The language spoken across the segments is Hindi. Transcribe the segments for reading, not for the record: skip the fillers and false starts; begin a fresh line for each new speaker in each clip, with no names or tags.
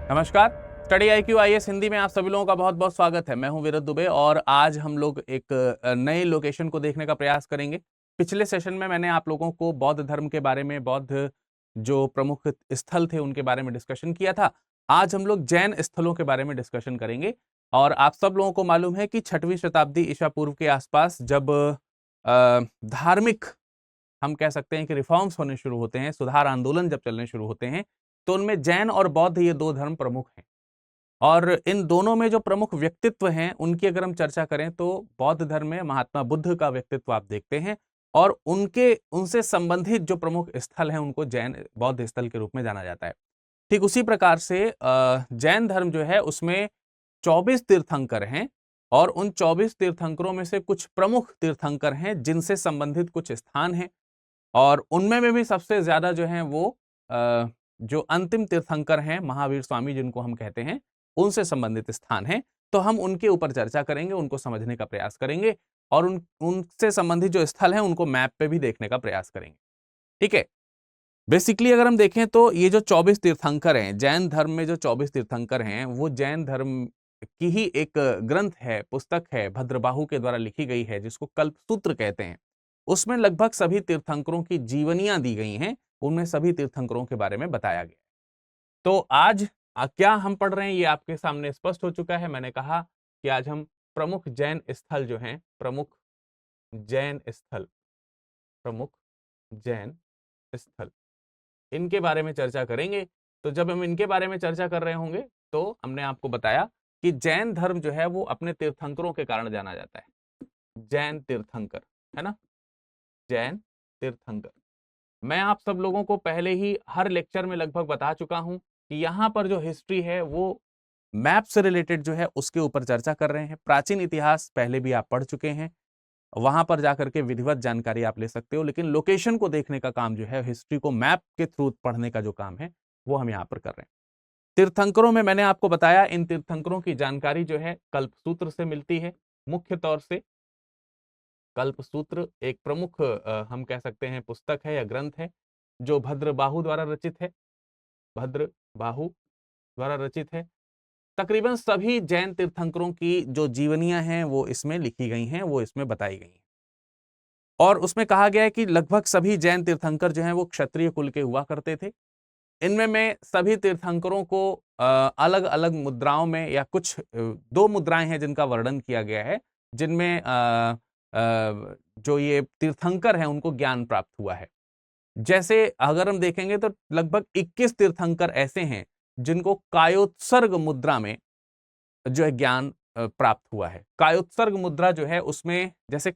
नमस्कार। स्टडी IQ IAS हिंदी में आप सभी लोगों का बहुत बहुत स्वागत है। मैं हूं वीरत दुबे और आज हम लोग एक नए लोकेशन को देखने का प्रयास करेंगे। पिछले सेशन में मैंने आप लोगों को बौद्ध धर्म के बारे में, बौद्ध जो प्रमुख स्थल थे उनके बारे में डिस्कशन किया था। आज हम लोग जैन स्थलों के बारे में डिस्कशन करेंगे। और आप सब लोगों को मालूम है कि 6वीं शताब्दी ईसा पूर्व के आसपास जब धार्मिक, हम कह सकते हैं कि रिफॉर्म्स होने शुरू होते हैं, सुधार आंदोलन जब चलने शुरू होते हैं, तो उनमें जैन और बौद्ध ये दो धर्म प्रमुख हैं। और इन दोनों में जो प्रमुख व्यक्तित्व हैं उनकी अगर हम चर्चा करें तो बौद्ध धर्म में महात्मा बुद्ध का व्यक्तित्व आप देखते हैं। और उनके उनसे संबंधित जो प्रमुख स्थल हैं उनको जैन बौद्ध स्थल के रूप में जाना जाता है। ठीक उसी प्रकार से जैन धर्म जो है उसमें 24 तीर्थंकर हैं। और उन 24 तीर्थंकरों में से कुछ प्रमुख तीर्थंकर हैं जिनसे संबंधित कुछ स्थान हैं। और उनमें में भी सबसे ज्यादा जो है वो जो अंतिम तीर्थंकर हैं महावीर स्वामी जिनको हम कहते हैं, उनसे संबंधित स्थान है। तो हम उनके ऊपर चर्चा करेंगे, उनको समझने का प्रयास करेंगे और उनसे संबंधित जो स्थल हैं उनको मैप पे भी देखने का प्रयास करेंगे। ठीक है। बेसिकली अगर हम देखें तो ये जो 24 तीर्थंकर हैं, जैन धर्म में जो 24 तीर्थंकर हैं, वो जैन धर्म की ही एक ग्रंथ है, पुस्तक है, भद्रबाहु के द्वारा लिखी गई है जिसको कल्पसूत्र कहते हैं। उसमें लगभग सभी तीर्थंकरों की जीवनियां दी गई हैं, उनमें सभी तीर्थंकरों के बारे में बताया गया। तो आज क्या हम पढ़ रहे हैं ये आपके सामने स्पष्ट हो चुका है। मैंने कहा कि आज हम प्रमुख जैन स्थल जो हैं, प्रमुख जैन स्थल, प्रमुख जैन स्थल, इनके बारे में चर्चा करेंगे। तो जब हम इनके बारे में चर्चा कर रहे होंगे तो हमने आपको बताया कि जैन धर्म जो है वो अपने तीर्थंकरों के कारण जाना जाता है। जैन तीर्थंकर, है ना, जैन तीर्थंकर। मैं आप सब लोगों को पहले ही हर लेक्चर में लगभग बता चुका हूं कि यहां पर जो हिस्ट्री है वो मैप से रिलेटेड जो है उसके ऊपर चर्चा कर रहे हैं। प्राचीन इतिहास पहले भी आप पढ़ चुके हैं, वहां पर जाकर के विधिवत जानकारी आप ले सकते हो। लेकिन लोकेशन को देखने का काम जो है, हिस्ट्री को मैप के थ्रू पढ़ने का जो काम है, वो हम यहाँ पर कर रहे हैं। तीर्थंकरों में मैंने आपको बताया, इन तीर्थंकरों की जानकारी जो है कल्पसूत्र से मिलती है। मुख्य तौर से कल्पसूत्र एक प्रमुख हम कह सकते हैं पुस्तक है या ग्रंथ है जो भद्रबाहु द्वारा रचित है, भद्रबाहु द्वारा रचित है। तकरीबन सभी जैन तीर्थंकरों की जो जीवनियां हैं वो इसमें लिखी गई हैं, वो इसमें बताई गई हैं। और उसमें कहा गया है कि लगभग सभी जैन तीर्थंकर जो हैं वो क्षत्रिय कुल के हुआ करते थे। इनमें में सभी तीर्थंकरों को अलग अलग मुद्राओं में या कुछ दो मुद्राएं हैं जिनका वर्णन किया गया है, जिनमें जो ये तीर्थंकर हैं उनको ज्ञान प्राप्त हुआ है। जैसे अगर हम देखेंगे तो लगभग 21 तीर्थंकर ऐसे हैं जिनको कायोत्सर्ग मुद्रा में जो है ज्ञान प्राप्त हुआ है। कायोत्सर्ग मुद्रा जो है उसमें जैसे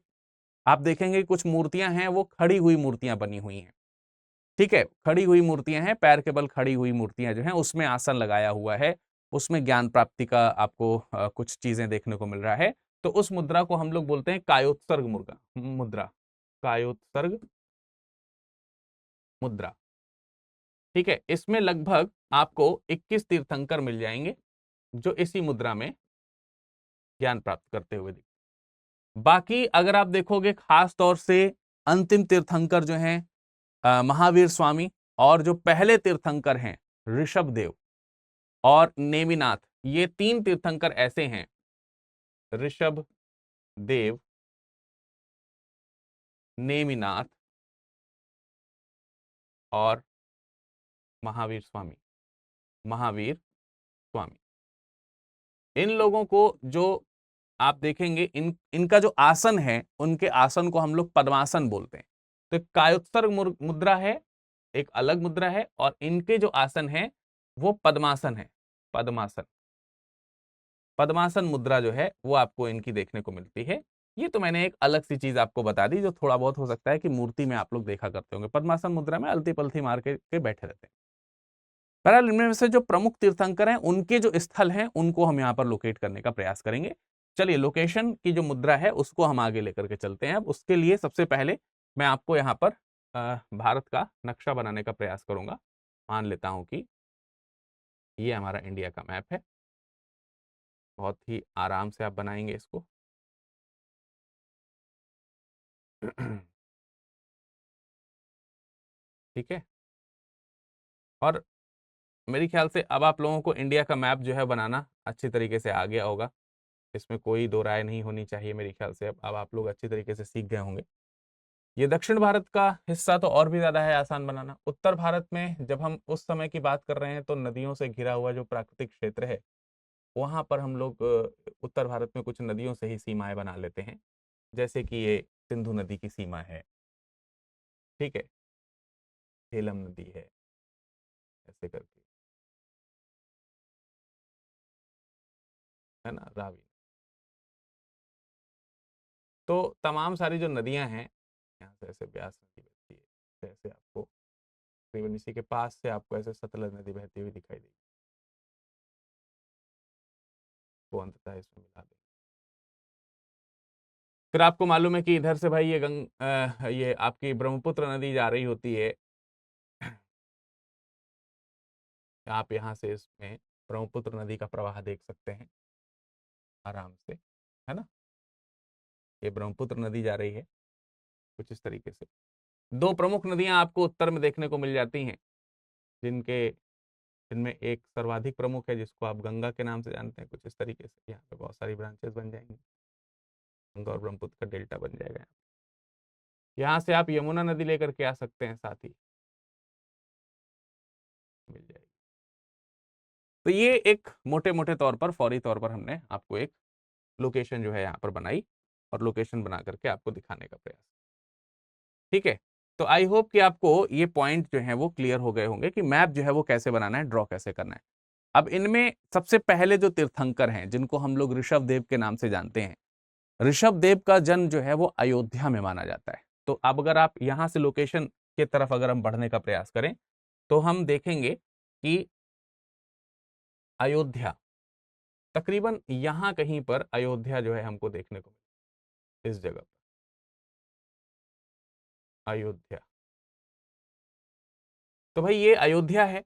आप देखेंगे कुछ मूर्तियां हैं वो खड़ी हुई मूर्तियां बनी हुई हैं। ठीक है, खड़ी हुई मूर्तियां हैं, पैर के बल खड़ी हुई मूर्तियां जो हैं उसमें आसन लगाया हुआ है, उसमें ज्ञान प्राप्ति का आपको कुछ चीजें देखने को मिल रहा है। तो उस मुद्रा को हम लोग बोलते हैं कायोत्सर्ग मुद्रा, कायोत्सर्ग मुद्रा। ठीक है, इसमें लगभग आपको 21 तीर्थंकर मिल जाएंगे जो इसी मुद्रा में ज्ञान प्राप्त करते हुए दिख। बाकी अगर आप देखोगे खास तौर से अंतिम तीर्थंकर जो हैं महावीर स्वामी, और जो पहले तीर्थंकर हैं ऋषभ देव और नेमिनाथ, ये तीन तीर्थंकर ऐसे हैं, ऋषभ देव, नेमिनाथ और महावीर स्वामी, महावीर स्वामी। इन लोगों को जो आप देखेंगे, इनका जो आसन है, उनके आसन को हम लोग पद्मासन बोलते हैं। तो एक कायोत्सर्ग मुद्रा है, एक अलग मुद्रा है, और इनके जो आसन है वो पद्मासन है। पद्मासन, पद्मासन मुद्रा जो है वो आपको इनकी देखने को मिलती है। ये तो मैंने एक अलग सी चीज आपको बता दी जो थोड़ा बहुत हो सकता है कि मूर्ति में आप लोग देखा करते होंगे। पद्मासन मुद्रा में अलती पलथी मार के बैठे रहते हैं। बहरहाल इनमें से जो प्रमुख तीर्थंकर हैं उनके जो स्थल हैं उनको हम यहाँ पर लोकेट करने का प्रयास करेंगे। चलिए, लोकेशन की जो मुद्रा है उसको हम आगे लेकर के चलते हैं। अब उसके लिए सबसे पहले मैं आपको यहाँ पर भारत का नक्शा बनाने का प्रयास करूंगा। मान लेता हूं कि ये हमारा इंडिया का मैप है। बहुत ही आराम से आप बनाएंगे इसको। ठीक है। और मेरे ख्याल से अब आप लोगों को इंडिया का मैप जो है बनाना अच्छी तरीके से आ गया होगा, इसमें कोई दो राय नहीं होनी चाहिए मेरे ख्याल से। अब आप लोग अच्छी तरीके से सीख गए होंगे। ये दक्षिण भारत का हिस्सा तो और भी ज्यादा है आसान बनाना। उत्तर भारत में जब हम उस समय की बात कर रहे हैं तो नदियों से घिरा हुआ जो प्राकृतिक क्षेत्र है, वहां पर हम लोग उत्तर भारत में कुछ नदियों से ही सीमाएं बना लेते हैं, जैसे कि ये सिंधु नदी की सीमा है, ठीक है, झेलम नदी है, ऐसे करके, है ना, रावी। तो तमाम सारी जो नदियां हैं, यहाँ से ऐसे ब्यास नदी बहती है, ऐसे आपको तकरीबन इसी के पास से आपको ऐसे सतलज नदी बहती हुई दिखाई देगी, वो अंततः इसमें मिला देगी। फिर आपको मालूम है कि इधर से भाई ये आपकी ब्रह्मपुत्र नदी जा रही होती है। आप यहाँ से इसमें ब्रह्मपुत्र नदी का प्रवाह देख सकते हैं आराम से, है ना। ये ब्रह्मपुत्र नदी जा रही है कुछ इस तरीके से। दो प्रमुख नदियां आपको उत्तर में देखने को मिल जाती हैं, जिनके जिनमें एक सर्वाधिक प्रमुख है जिसको आप गंगा के नाम से जानते हैं। कुछ इस तरीके से यहाँ पे बहुत सारी ब्रांचेस बन जाएंगी, गंगा और ब्रह्मपुत्र का डेल्टा बन जाएगा। यहाँ से आप यमुना नदी लेकर के आ सकते हैं, साथ ही मिल जाएगी। तो ये एक मोटे मोटे तौर पर, फौरी तौर पर हमने आपको एक लोकेशन जो है यहाँ पर बनाई और लोकेशन बना करके आपको दिखाने का प्रयास, ठीक है। तो आई होप कि आपको ये पॉइंट जो है वो क्लियर हो गए होंगे कि मैप जो है वो कैसे बनाना है, ड्रॉ कैसे करना है। अब इनमें सबसे पहले जो तीर्थंकर हैं, जिनको हम लोग ऋषभ देव के नाम से जानते हैं, ऋषभ देव का जन्म जो है वो अयोध्या में माना जाता है। तो अब अगर आप यहां से लोकेशन की तरफ अगर हम बढ़ने का प्रयास करें तो हम देखेंगे कि अयोध्या, तकरीबन यहां कहीं पर अयोध्या जो है हमको देखने को मिले, इस जगह पर अयोध्या। तो भाई ये अयोध्या है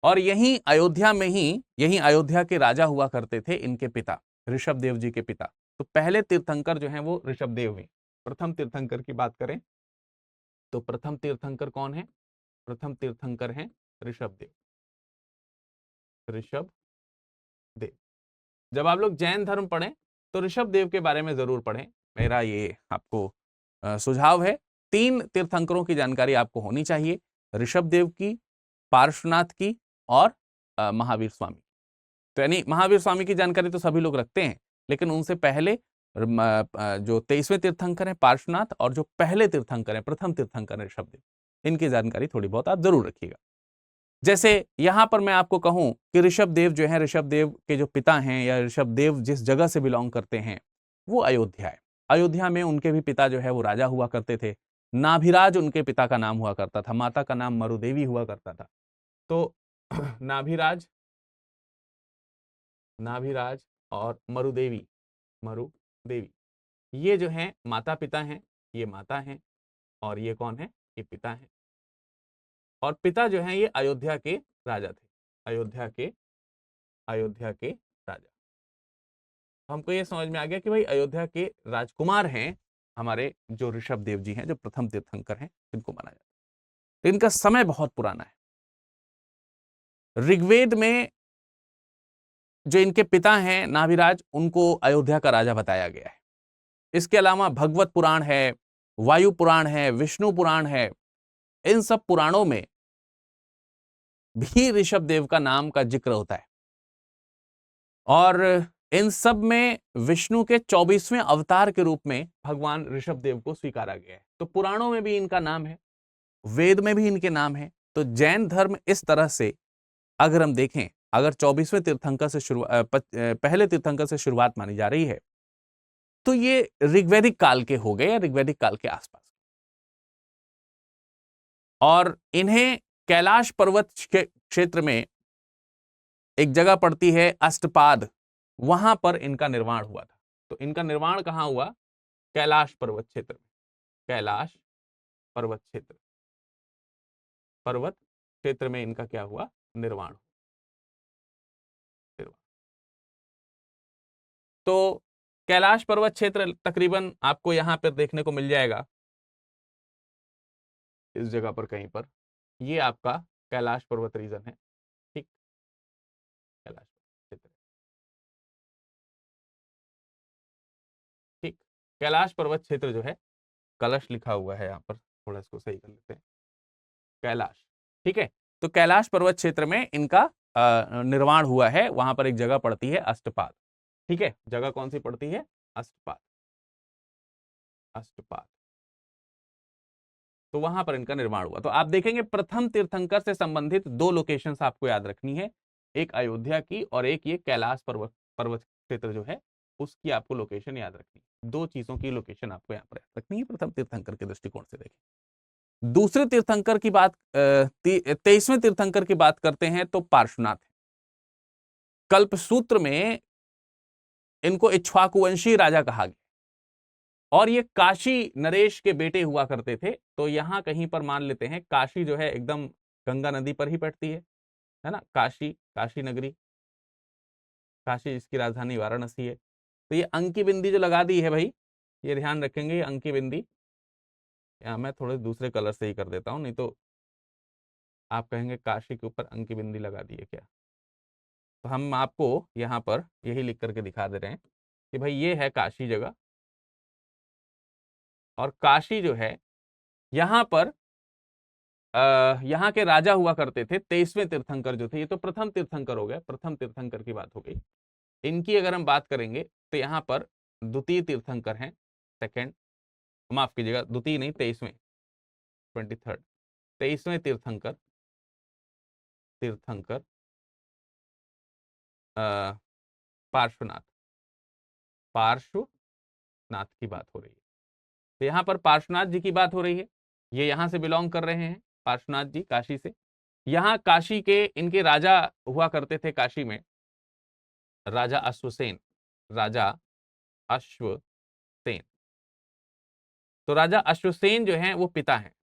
और यहीं अयोध्या में ही, यहीं अयोध्या के राजा हुआ करते थे इनके पिता, ऋषभ देव जी के पिता। तो पहले तीर्थंकर जो हैं वो ऋषभ देव हुए। प्रथम तीर्थंकर की बात करें तो प्रथम तीर्थंकर कौन है? प्रथम तीर्थंकर हैं ऋषभ देव, ऋषभ देव। जब आप लोग जैन धर्म पढ़ें तो ऋषभ देव के बारे में जरूर पढ़ें, मेरा ये आपको सुझाव है। तीन तीर्थंकरों की जानकारी आपको होनी चाहिए, ऋषभ देव की, पार्श्वनाथ की और महावीर स्वामी। तो यानी महावीर स्वामी की जानकारी तो सभी लोग रखते हैं, लेकिन उनसे पहले जो 23वें तीर्थंकर हैं पार्श्वनाथ, और जो पहले तीर्थंकर हैं, प्रथम तीर्थंकर हैं ऋषभ देव, इनकी जानकारी थोड़ी बहुत आप जरूर रखिएगा। जैसे यहां पर मैं आपको कहूं कि ऋषभ देव जो है, ऋषभ देव के जो पिता हैं या ऋषभ देव जिस जगह से बिलोंग करते हैं वो अयोध्या है। अयोध्या में उनके भी पिता जो है वो राजा हुआ करते थे। नाभिराज उनके पिता का नाम हुआ करता था, माता का नाम मरुदेवी हुआ करता था। तो नाभिराज, नाभिराज और मरुदेवी, मरुदेवी, ये जो हैं माता पिता हैं, ये माता हैं और ये कौन है? ये पिता हैं। और पिता जो हैं ये अयोध्या के राजा थे, अयोध्या के राजा। हमको ये समझ में आ गया कि भाई अयोध्या के राजकुमार हैं हमारे जो ऋषभ देव जी हैं, जो प्रथम तीर्थंकर हैं, इनको माना जाता है। इनका समय बहुत पुराना है। ऋग्वेद में जो इनके पिता हैं नाभिराज, उनको अयोध्या का राजा बताया गया है। इसके अलावा भगवत पुराण है, वायु पुराण है, विष्णु पुराण है, इन सब पुराणों में भी ऋषभ देव का नाम का जिक्र होता है। और इन सब में विष्णु के 24वें अवतार के रूप में भगवान ऋषभ देव को स्वीकारा गया है। तो पुराणों में भी इनका नाम है, वेद में भी इनके नाम है। तो जैन धर्म इस तरह से अगर हम देखें, अगर 24वें तीर्थंकर से पहले तीर्थंकर से शुरुआत मानी जा रही है, तो ये ऋग्वैदिक काल के हो गए या ऋग्वैदिक काल के आसपास। और इन्हें कैलाश पर्वत के क्षेत्र में एक जगह पड़ती है अष्टपाद, वहां पर इनका निर्माण हुआ था। तो इनका निर्माण कहां हुआ? कैलाश पर्वत क्षेत्र में, कैलाश पर्वत क्षेत्र, पर्वत क्षेत्र में इनका क्या हुआ? निर्माण। तो कैलाश पर्वत क्षेत्र तकरीबन आपको यहां पर देखने को मिल जाएगा, इस जगह पर कहीं पर। ये आपका कैलाश पर्वत रीजन है, ठीक, कैलाश क्षेत्र, ठीक। कैलाश पर्वत क्षेत्र जो है, कलश लिखा हुआ है यहाँ पर, थोड़ा इसको सही कर लेते हैं, कैलाश, ठीक है। तो कैलाश पर्वत क्षेत्र में इनका निर्माण हुआ है। वहां पर एक जगह पड़ती है अष्टपाद, ठीक है, जगह कौन सी पड़ती है? अष्टपाद, अष्टपाद। तो वहां पर इनका निर्माण हुआ। तो आप देखेंगे प्रथम तीर्थंकर से संबंधित दो लोकेशंस आपको याद रखनी है, एक अयोध्या की और एक ये कैलाश पर्वत पर्वत क्षेत्र जो है उसकी आपको लोकेशन याद रखनी है। दो चीजों की लोकेशन आपको यहाँ पर याद रखनी है प्रथम तीर्थंकर के दृष्टिकोण से देखें। दूसरे तीर्थंकर की बात, 23वें तीर्थंकर की बात करते हैं तो पार्श्वनाथ है। कल्पसूत्र में इनको इक्ष्वाकुवंशी राजा कहा गया और ये काशी नरेश के बेटे हुआ करते थे। तो यहां कहीं पर मान लेते हैं, काशी जो है एकदम गंगा नदी पर ही बैठती है ना, काशी, काशी नगरी, काशी जिसकी राजधानी वाराणसी है। तो ये अंकी बिंदी जो लगा दी है भाई, ये ध्यान रखेंगे, ये अंकी बिंदी, या मैं थोड़े दूसरे कलर से ही कर देता हूं, नहीं तो आप कहेंगे काशी के ऊपर अंकी बिंदी लगा दी है क्या। तो हम आपको यहाँ पर यही लिख करके दिखा दे रहे हैं कि भाई ये है काशी जगह, और काशी जो है यहाँ पर यहाँ के राजा हुआ करते थे 23वें तीर्थंकर जो थे। ये तो प्रथम तीर्थंकर हो गए, प्रथम तीर्थंकर की बात हो गई। इनकी अगर हम बात करेंगे तो यहाँ पर द्वितीय तीर्थंकर हैं, सेकंड, माफ कीजिएगा, द्वितीय नहीं, 23वें, 23rd, 23वें तीर्थंकर, तीर्थंकर पार्श्वनाथ, पार्श्वनाथ की बात हो रही है। तो यहाँ पर पार्श्वनाथ जी की बात हो रही है, ये यहाँ से बिलोंग कर रहे हैं पार्श्वनाथ जी, काशी से। यहाँ काशी के इनके राजा हुआ करते थे काशी में, राजा अश्वसेन, राजा अश्वसेन। तो राजा अश्वसेन जो हैं वो पिता हैं,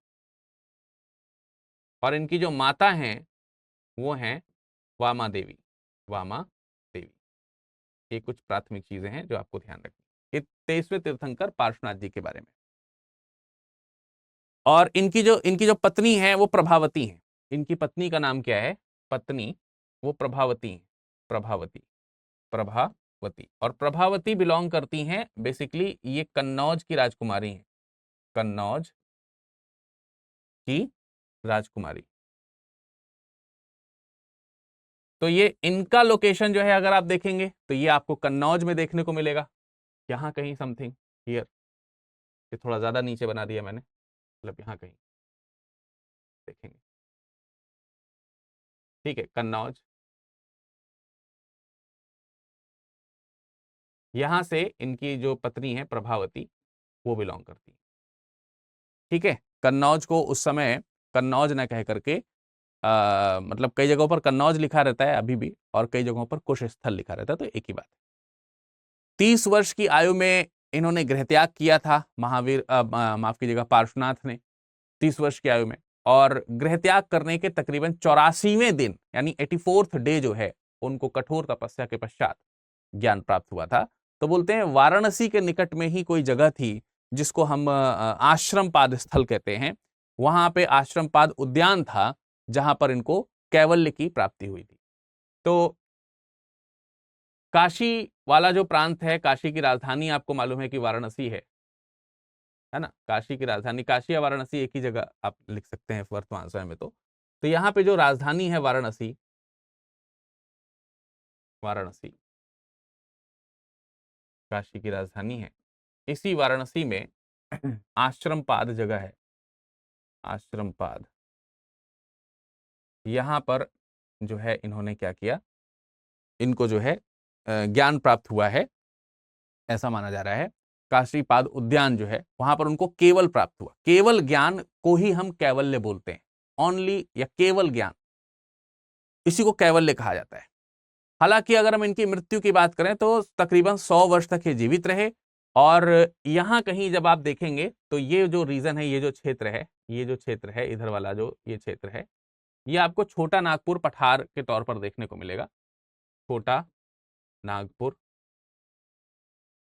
और इनकी जो माता हैं वो हैं वामा देवी, वामा देवी। ये कुछ प्राथमिक चीजें हैं जो आपको ध्यान रखनी। ये 23वें तीर्थंकर पार्श्वनाथ जी के बारे में। और इनकी जो पत्नी है वो प्रभावती है। इनकी पत्नी का नाम क्या है? पत्नी वो प्रभावती है, प्रभावती, प्रभावती। और प्रभावती बिलोंग करती हैं बेसिकली, ये कन्नौज की राजकुमारी हैं, कन्नौज की राजकुमारी। तो ये इनका लोकेशन जो है अगर आप देखेंगे तो ये आपको कन्नौज में देखने को मिलेगा, यहां कहीं समथिंग हियर। ये थोड़ा ज्यादा नीचे बना दिया मैंने, मतलब यहां कहीं देखेंगे, ठीक है, कन्नौज। यहां से इनकी जो पत्नी है प्रभावती वो बिलोंग करती है, ठीक है। कन्नौज को उस समय कन्नौज न कह करके मतलब कई जगहों पर कन्नौज लिखा रहता है अभी भी, और कई जगहों पर कुश स्थल लिखा रहता है, तो एक ही बात है। 30 वर्ष की आयु में इन्होंने गृह त्याग किया था, महावीर माफ कीजिएगा, पार्श्वनाथ ने, 30 वर्ष की आयु में। और गृह त्याग करने के तकरीबन 84वें दिन, यानी 84th डे जो है, उनको कठोर तपस्या के पश्चात ज्ञान प्राप्त हुआ था। तो बोलते हैं वाराणसी के निकट में ही कोई जगह थी जिसको हम आश्रम पाद स्थल कहते हैं, वहां पे आश्रम पाद उद्यान था जहां पर इनको कैवल्य की प्राप्ति हुई थी। तो काशी वाला जो प्रांत है, काशी की राजधानी आपको मालूम है कि वाराणसी है ना, काशी की राजधानी, काशी या वाराणसी एक ही जगह आप लिख सकते हैं वर्तमान समय में। तो यहाँ पे जो राजधानी है वाराणसी, वाराणसी काशी की राजधानी है, इसी वाराणसी में आश्रम पाद जगह है, आश्रम पाद। यहाँ पर जो है इन्होंने क्या किया, इनको जो है ज्ञान प्राप्त हुआ है, ऐसा माना जा रहा है। काशीपाद उद्यान जो है वहां पर उनको केवल प्राप्त हुआ। केवल ज्ञान को ही हम कैवल्य बोलते हैं, ओनली या केवल ज्ञान, इसी को कैवल्य कहा जाता है। हालांकि अगर हम इनकी मृत्यु की बात करें तो तकरीबन 100 वर्ष तक ये जीवित रहे। और यहां कहीं जब आप देखेंगे तो ये जो रीजन है, ये जो क्षेत्र है, ये जो क्षेत्र है इधर वाला जो ये क्षेत्र है, ये आपको छोटा नागपुर पठार के तौर पर देखने को मिलेगा, छोटा नागपुर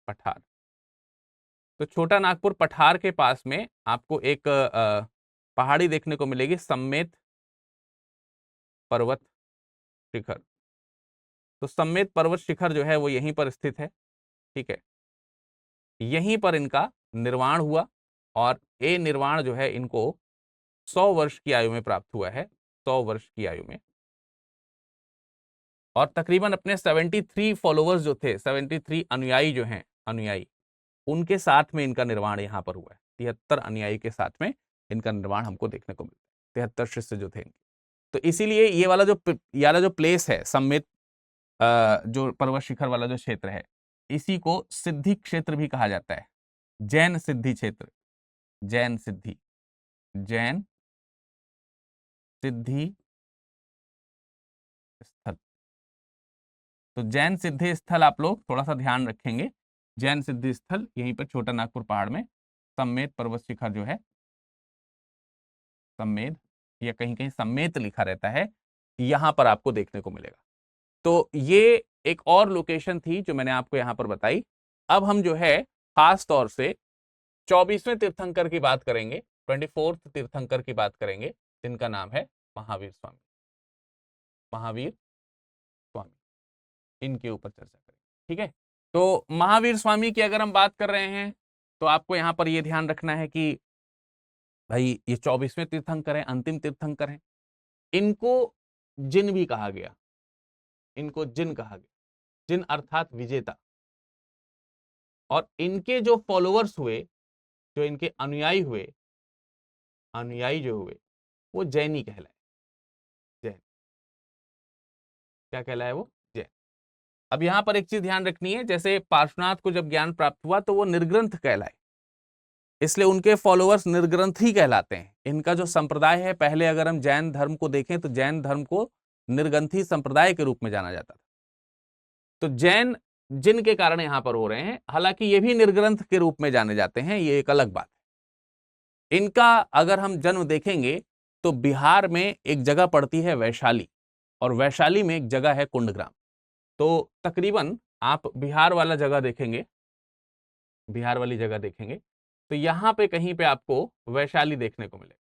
पठार। तो छोटा नागपुर पठार के पास में आपको एक पहाड़ी देखने को मिलेगी, सम्मेत पर्वत शिखर। तो सम्मेद पर्वत शिखर जो है वो यहीं पर स्थित है, ठीक है। यहीं पर इनका निर्वाण हुआ और ये निर्वाण जो है इनको 100 वर्ष की आयु में प्राप्त हुआ है, 100 वर्ष की आयु में। और तकरीबन अपने 73 फॉलोअर्स जो थे, 73 अनुयायी जो हैं, अनुयायी, उनके साथ में इनका निर्वाण यहाँ पर हुआ है। 73 अनुयायी के साथ में इनका निर्वाण हमको देखने को मिलता है, 73 शिष्य जो थे। तो इसीलिए ये वाला जो प्लेस है सम्मेद, जो पर्वत शिखर वाला जो क्षेत्र है, इसी को सिद्धि क्षेत्र भी कहा जाता है। जैन सिद्धि क्षेत्र, जैन सिद्धि, जैन सिद्धि स्थल। तो जैन सिद्धि स्थल आप लोग थोड़ा सा ध्यान रखेंगे। जैन सिद्धि स्थल यहीं पर छोटा नागपुर पहाड़ में सम्मेद पर्वत शिखर जो है, सम्मेद या कहीं कहीं सम्मेत लिखा रहता है, यहां पर आपको देखने को मिलेगा। तो ये एक और लोकेशन थी जो मैंने आपको यहां पर बताई। अब हम जो है खास तौर से 24वें तीर्थंकर की बात करेंगे, 24th तीर्थंकर की बात करेंगे, जिनका नाम है महावीर स्वामी। महावीर स्वामी, इनके ऊपर चर्चा करेंगे, ठीक है। तो महावीर स्वामी की अगर हम बात कर रहे हैं तो आपको यहां पर यह ध्यान रखना है कि भाई ये 24वें तीर्थंकर हैं, अंतिम तीर्थंकर हैं। इनको जिन भी कहा गया, इनको जिन कहा गया, जिन अर्थात विजेता। और इनके जो फॉलोअर्स हुए, जो इनके अनुयायी हुए, अनुयायी जो हुए, वो जैनी कहलाए। जैन, क्या कहलाए वो? जैन। अब यहां पर एक चीज ध्यान रखनी है, जैसे पार्श्वनाथ को जब ज्ञान प्राप्त हुआ तो वो निर्ग्रंथ कहलाए, इसलिए उनके फॉलोअर्स निर्ग्रंथ ही कहलाते हैं। इनका जो संप्रदाय है, पहले अगर हम जैन धर्म को देखें तो जैन धर्म को निर्ग्रंथी संप्रदाय के रूप में जाना जाता था। तो जैन जिन के कारण यहां पर हो रहे हैं, हालांकि ये भी निर्ग्रंथ के रूप में जाने जाते हैं, ये एक अलग बात है। इनका अगर हम जन्म देखेंगे तो बिहार में एक जगह पड़ती है वैशाली, और वैशाली में एक जगह है कुंडग्राम। तो तकरीबन आप बिहार वाला जगह देखेंगे, बिहार वाली जगह देखेंगे तो यहां पे कहीं पे आपको वैशाली देखने को मिलेगा,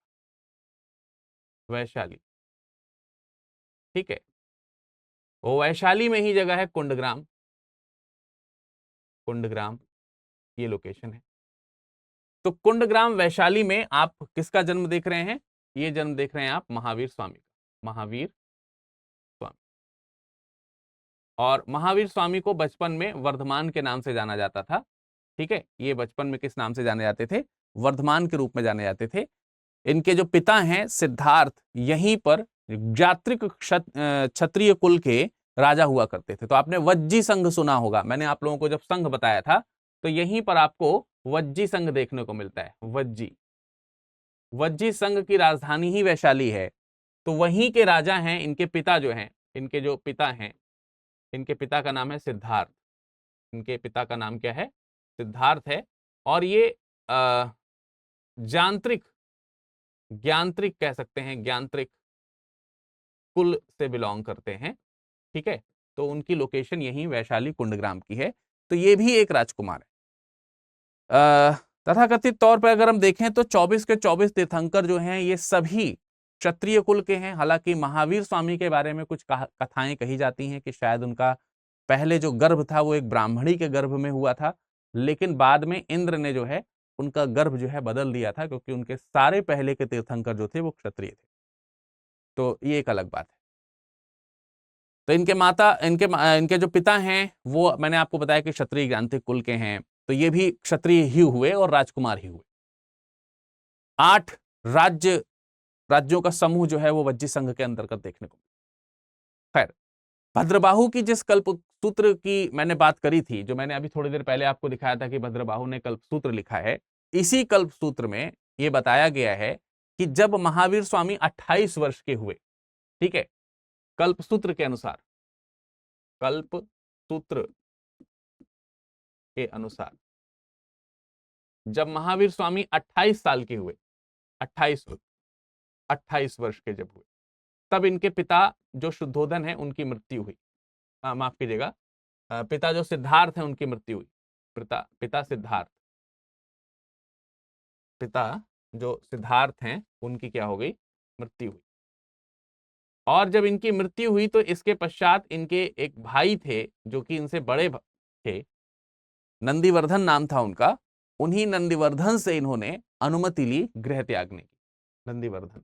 वैशाली, ठीक है। वो वैशाली में ही जगह है कुंडग्राम, कुंडग्राम ये लोकेशन है। तो कुंडग्राम वैशाली में आप किसका जन्म देख रहे हैं? ये जन्म देख रहे हैं आप महावीर स्वामी का, महावीर स्वामी। और महावीर स्वामी को बचपन में वर्धमान के नाम से जाना जाता था, ठीक है। ये बचपन में किस नाम से जाने जाते थे? वर्धमान के रूप में जाने जाते थे। इनके जो पिता हैं सिद्धार्थ, यहीं पर जात्रिक क्षत्रिय कुल के राजा हुआ करते थे। तो आपने वज्जी संघ सुना होगा, मैंने आप लोगों को जब संघ बताया था तो यहीं पर आपको वज्जी संघ देखने को मिलता है। वज्जी, वज्जी संघ की राजधानी ही वैशाली है। तो वहीं के राजा हैं इनके पिता जो हैं, इनके जो पिता हैं, इनके पिता का नाम है सिद्धार्थ। इनके पिता का नाम क्या है? सिद्धार्थ है। और ये जानत्रिक, ज्ञानत्रिक कह सकते हैं, ज्ञानत्रिक कुल से बिलोंग करते हैं, ठीक है। तो उनकी लोकेशन यही वैशाली कुंडग्राम की है। तो ये भी एक राजकुमार है। तथाकथित तौर पर अगर हम देखें तो 24 के 24 तीर्थंकर जो हैं ये सभी क्षत्रिय कुल के हैं। हालांकि महावीर स्वामी के बारे में कुछ कथाएं कही जाती हैं कि शायद उनका पहले जो गर्भ था वो एक ब्राह्मणी के गर्भ में हुआ था, लेकिन बाद में इंद्र ने जो है उनका गर्भ जो है बदल दिया था, क्योंकि उनके सारे पहले के तीर्थंकर जो थे वो क्षत्रिय थे। तो ये एक अलग बात है। तो इनके जो पिता हैं वो मैंने आपको बताया कि क्षत्रिय ज्ञानत्रिक कुल के हैं। तो ये भी क्षत्रिय ही हुए और राजकुमार ही हुए। 8 राज्यों का समूह जो है वो वज्जी संघ के अंतर्गत देखने को। खैर, भद्रबाहु की जिस कल्पसूत्र की मैंने बात करी थी, जो मैंने अभी थोड़ी देर पहले आपको दिखाया था कि भद्रबाहु ने कल्पसूत्र लिखा है, इसी कल्पसूत्र में यह बताया गया है कि जब महावीर स्वामी 28 वर्ष के हुए, ठीक है, कल्पसूत्र के अनुसार, कल्पसूत्र के अनुसार जब महावीर स्वामी 28 साल के हुए, 28 वर्ष के जब हुए, तब इनके पिता जो शुद्धोधन है उनकी मृत्यु हुई। माफ कीजिएगा, पिता जो सिद्धार्थ है उनकी मृत्यु हुई। पिता सिद्धार्थ, पिता जो सिद्धार्थ हैं उनकी क्या हो गई? मृत्यु हुई। और जब इनकी मृत्यु हुई तो इसके पश्चात इनके एक भाई थे जो कि इनसे बड़े थे, नंदीवर्धन नाम था उनका। उन्हीं नंदीवर्धन से इन्होंने अनुमति ली गृह त्यागने की। नंदीवर्धन,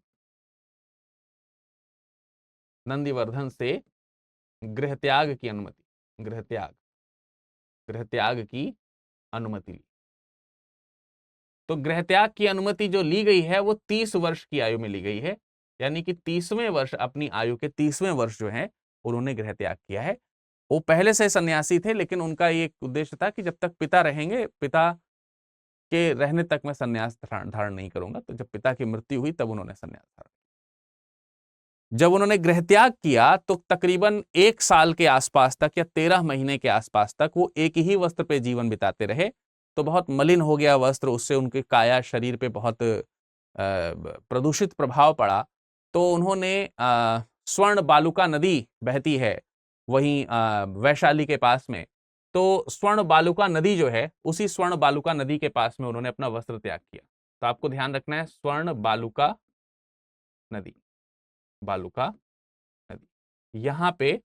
नंदीवर्धन से गृह त्याग की अनुमति, गृह त्याग, गृह त्याग की अनुमति ली। तो गृह त्याग की अनुमति जो ली गई है वो 30 वर्ष की आयु में ली गई है, यानी कि 30वें वर्ष, अपनी आयु के 30वें वर्ष जो है उन्होंने गृह त्याग किया है। वो पहले से सन्यासी थे, लेकिन उनका ये उद्देश्य था कि जब तक पिता रहेंगे, पिता के रहने तक मैं सन्यास धारण नहीं करूंगा। तो जब पिता की मृत्यु हुई तब उन्होंने सन्यास धारण। जब उन्होंने गृह त्याग किया तो तकरीबन 1 साल के आसपास तक या 13 महीने के आसपास तक वो एक ही वस्त्र पे जीवन बिताते रहे। तो बहुत मलिन हो गया वस्त्र, उससे उनके काया शरीर पे बहुत प्रदूषित प्रभाव पड़ा। तो उन्होंने स्वर्ण बालुका नदी बहती है वहीं वैशाली के पास में, तो स्वर्ण बालुका नदी जो है, उसी स्वर्ण बालुका नदी के पास में उन्होंने अपना वस्त्र त्याग किया। तो आपको ध्यान रखना है, स्वर्ण बालुका नदी, बालुका नदी, यहां पे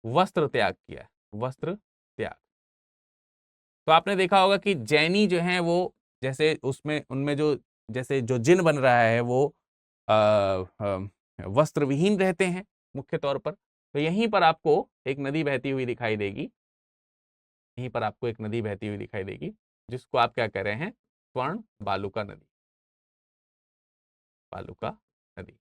वस्त्र त्याग किया, वस्त्र त्याग। तो आपने देखा होगा कि जैनी जो हैं वो, जैसे उसमें उनमें जो जैसे जो जिन बन रहा है वो वस्त्र विहीन रहते हैं मुख्य तौर पर। तो यहीं पर आपको एक नदी बहती हुई दिखाई देगी, यहीं पर आपको एक नदी बहती हुई दिखाई देगी, जिसको आप क्या कह रहे हैं, स्वर्ण बालुका नदी, बालुका नदी।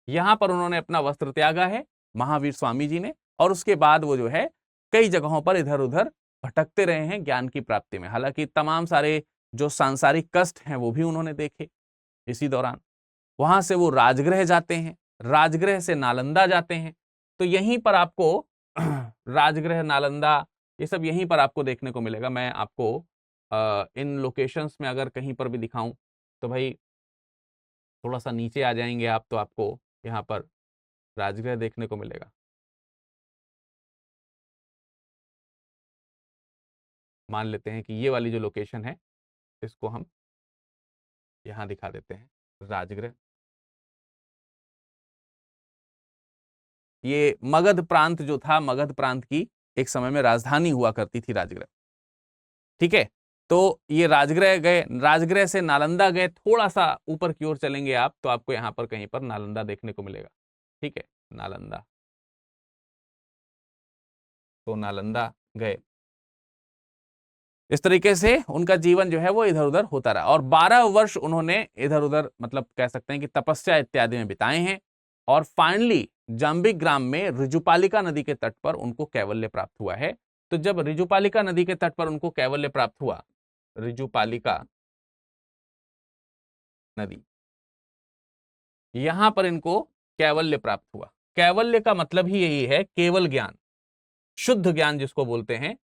यहां पर उन्होंने अपना वस्त्र त्यागा है महावीर स्वामी जी ने, और उसके बाद वो जो है कई जगहों पर इधर उधर भटकते रहे हैं ज्ञान की प्राप्ति में। हालांकि तमाम सारे जो सांसारिक कष्ट हैं वो भी उन्होंने देखे इसी दौरान। वहां से वो राजगृह जाते हैं, राजगृह से नालंदा जाते हैं। तो यहीं पर आपको राजगृह, नालंदा, ये सब यहीं पर आपको देखने को मिलेगा। मैं आपको इन लोकेशंस में अगर कहीं पर भी दिखाऊं तो भाई थोड़ा सा नीचे आ जाएंगे आप, तो आपको यहाँ पर राजगृह देखने को मिलेगा। मान लेते हैं कि ये वाली जो लोकेशन है इसको हम यहाँ दिखा देते हैं, राजगृह। ये मगध प्रांत जो था, मगध प्रांत की एक समय में राजधानी हुआ करती थी राजगृह। ठीक है, तो ये राजगृह गए, राजगृह से नालंदा गए, थोड़ा सा ऊपर की ओर चलेंगे आप तो आपको यहाँ पर कहीं पर नालंदा देखने को मिलेगा। ठीक है, नालंदा, तो नालंदा गए। इस तरीके से उनका जीवन जो है वो इधर उधर होता रहा, और 12 वर्ष उन्होंने इधर उधर, मतलब कह सकते हैं कि तपस्या इत्यादि में बिताए हैं। और फाइनली जाम्बिक ग्राम में ऋजुपालिका नदी के तट पर उनको कैवल्य प्राप्त हुआ है। तो जब ऋजुपालिका नदी के तट पर उनको कैवल्य प्राप्त हुआ, ऋजुपालिका नदी, यहां पर इनको कैवल्य प्राप्त हुआ। कैवल्य का मतलब ही यही है, केवल ज्ञान, शुद्ध ज्ञान जिसको बोलते हैं,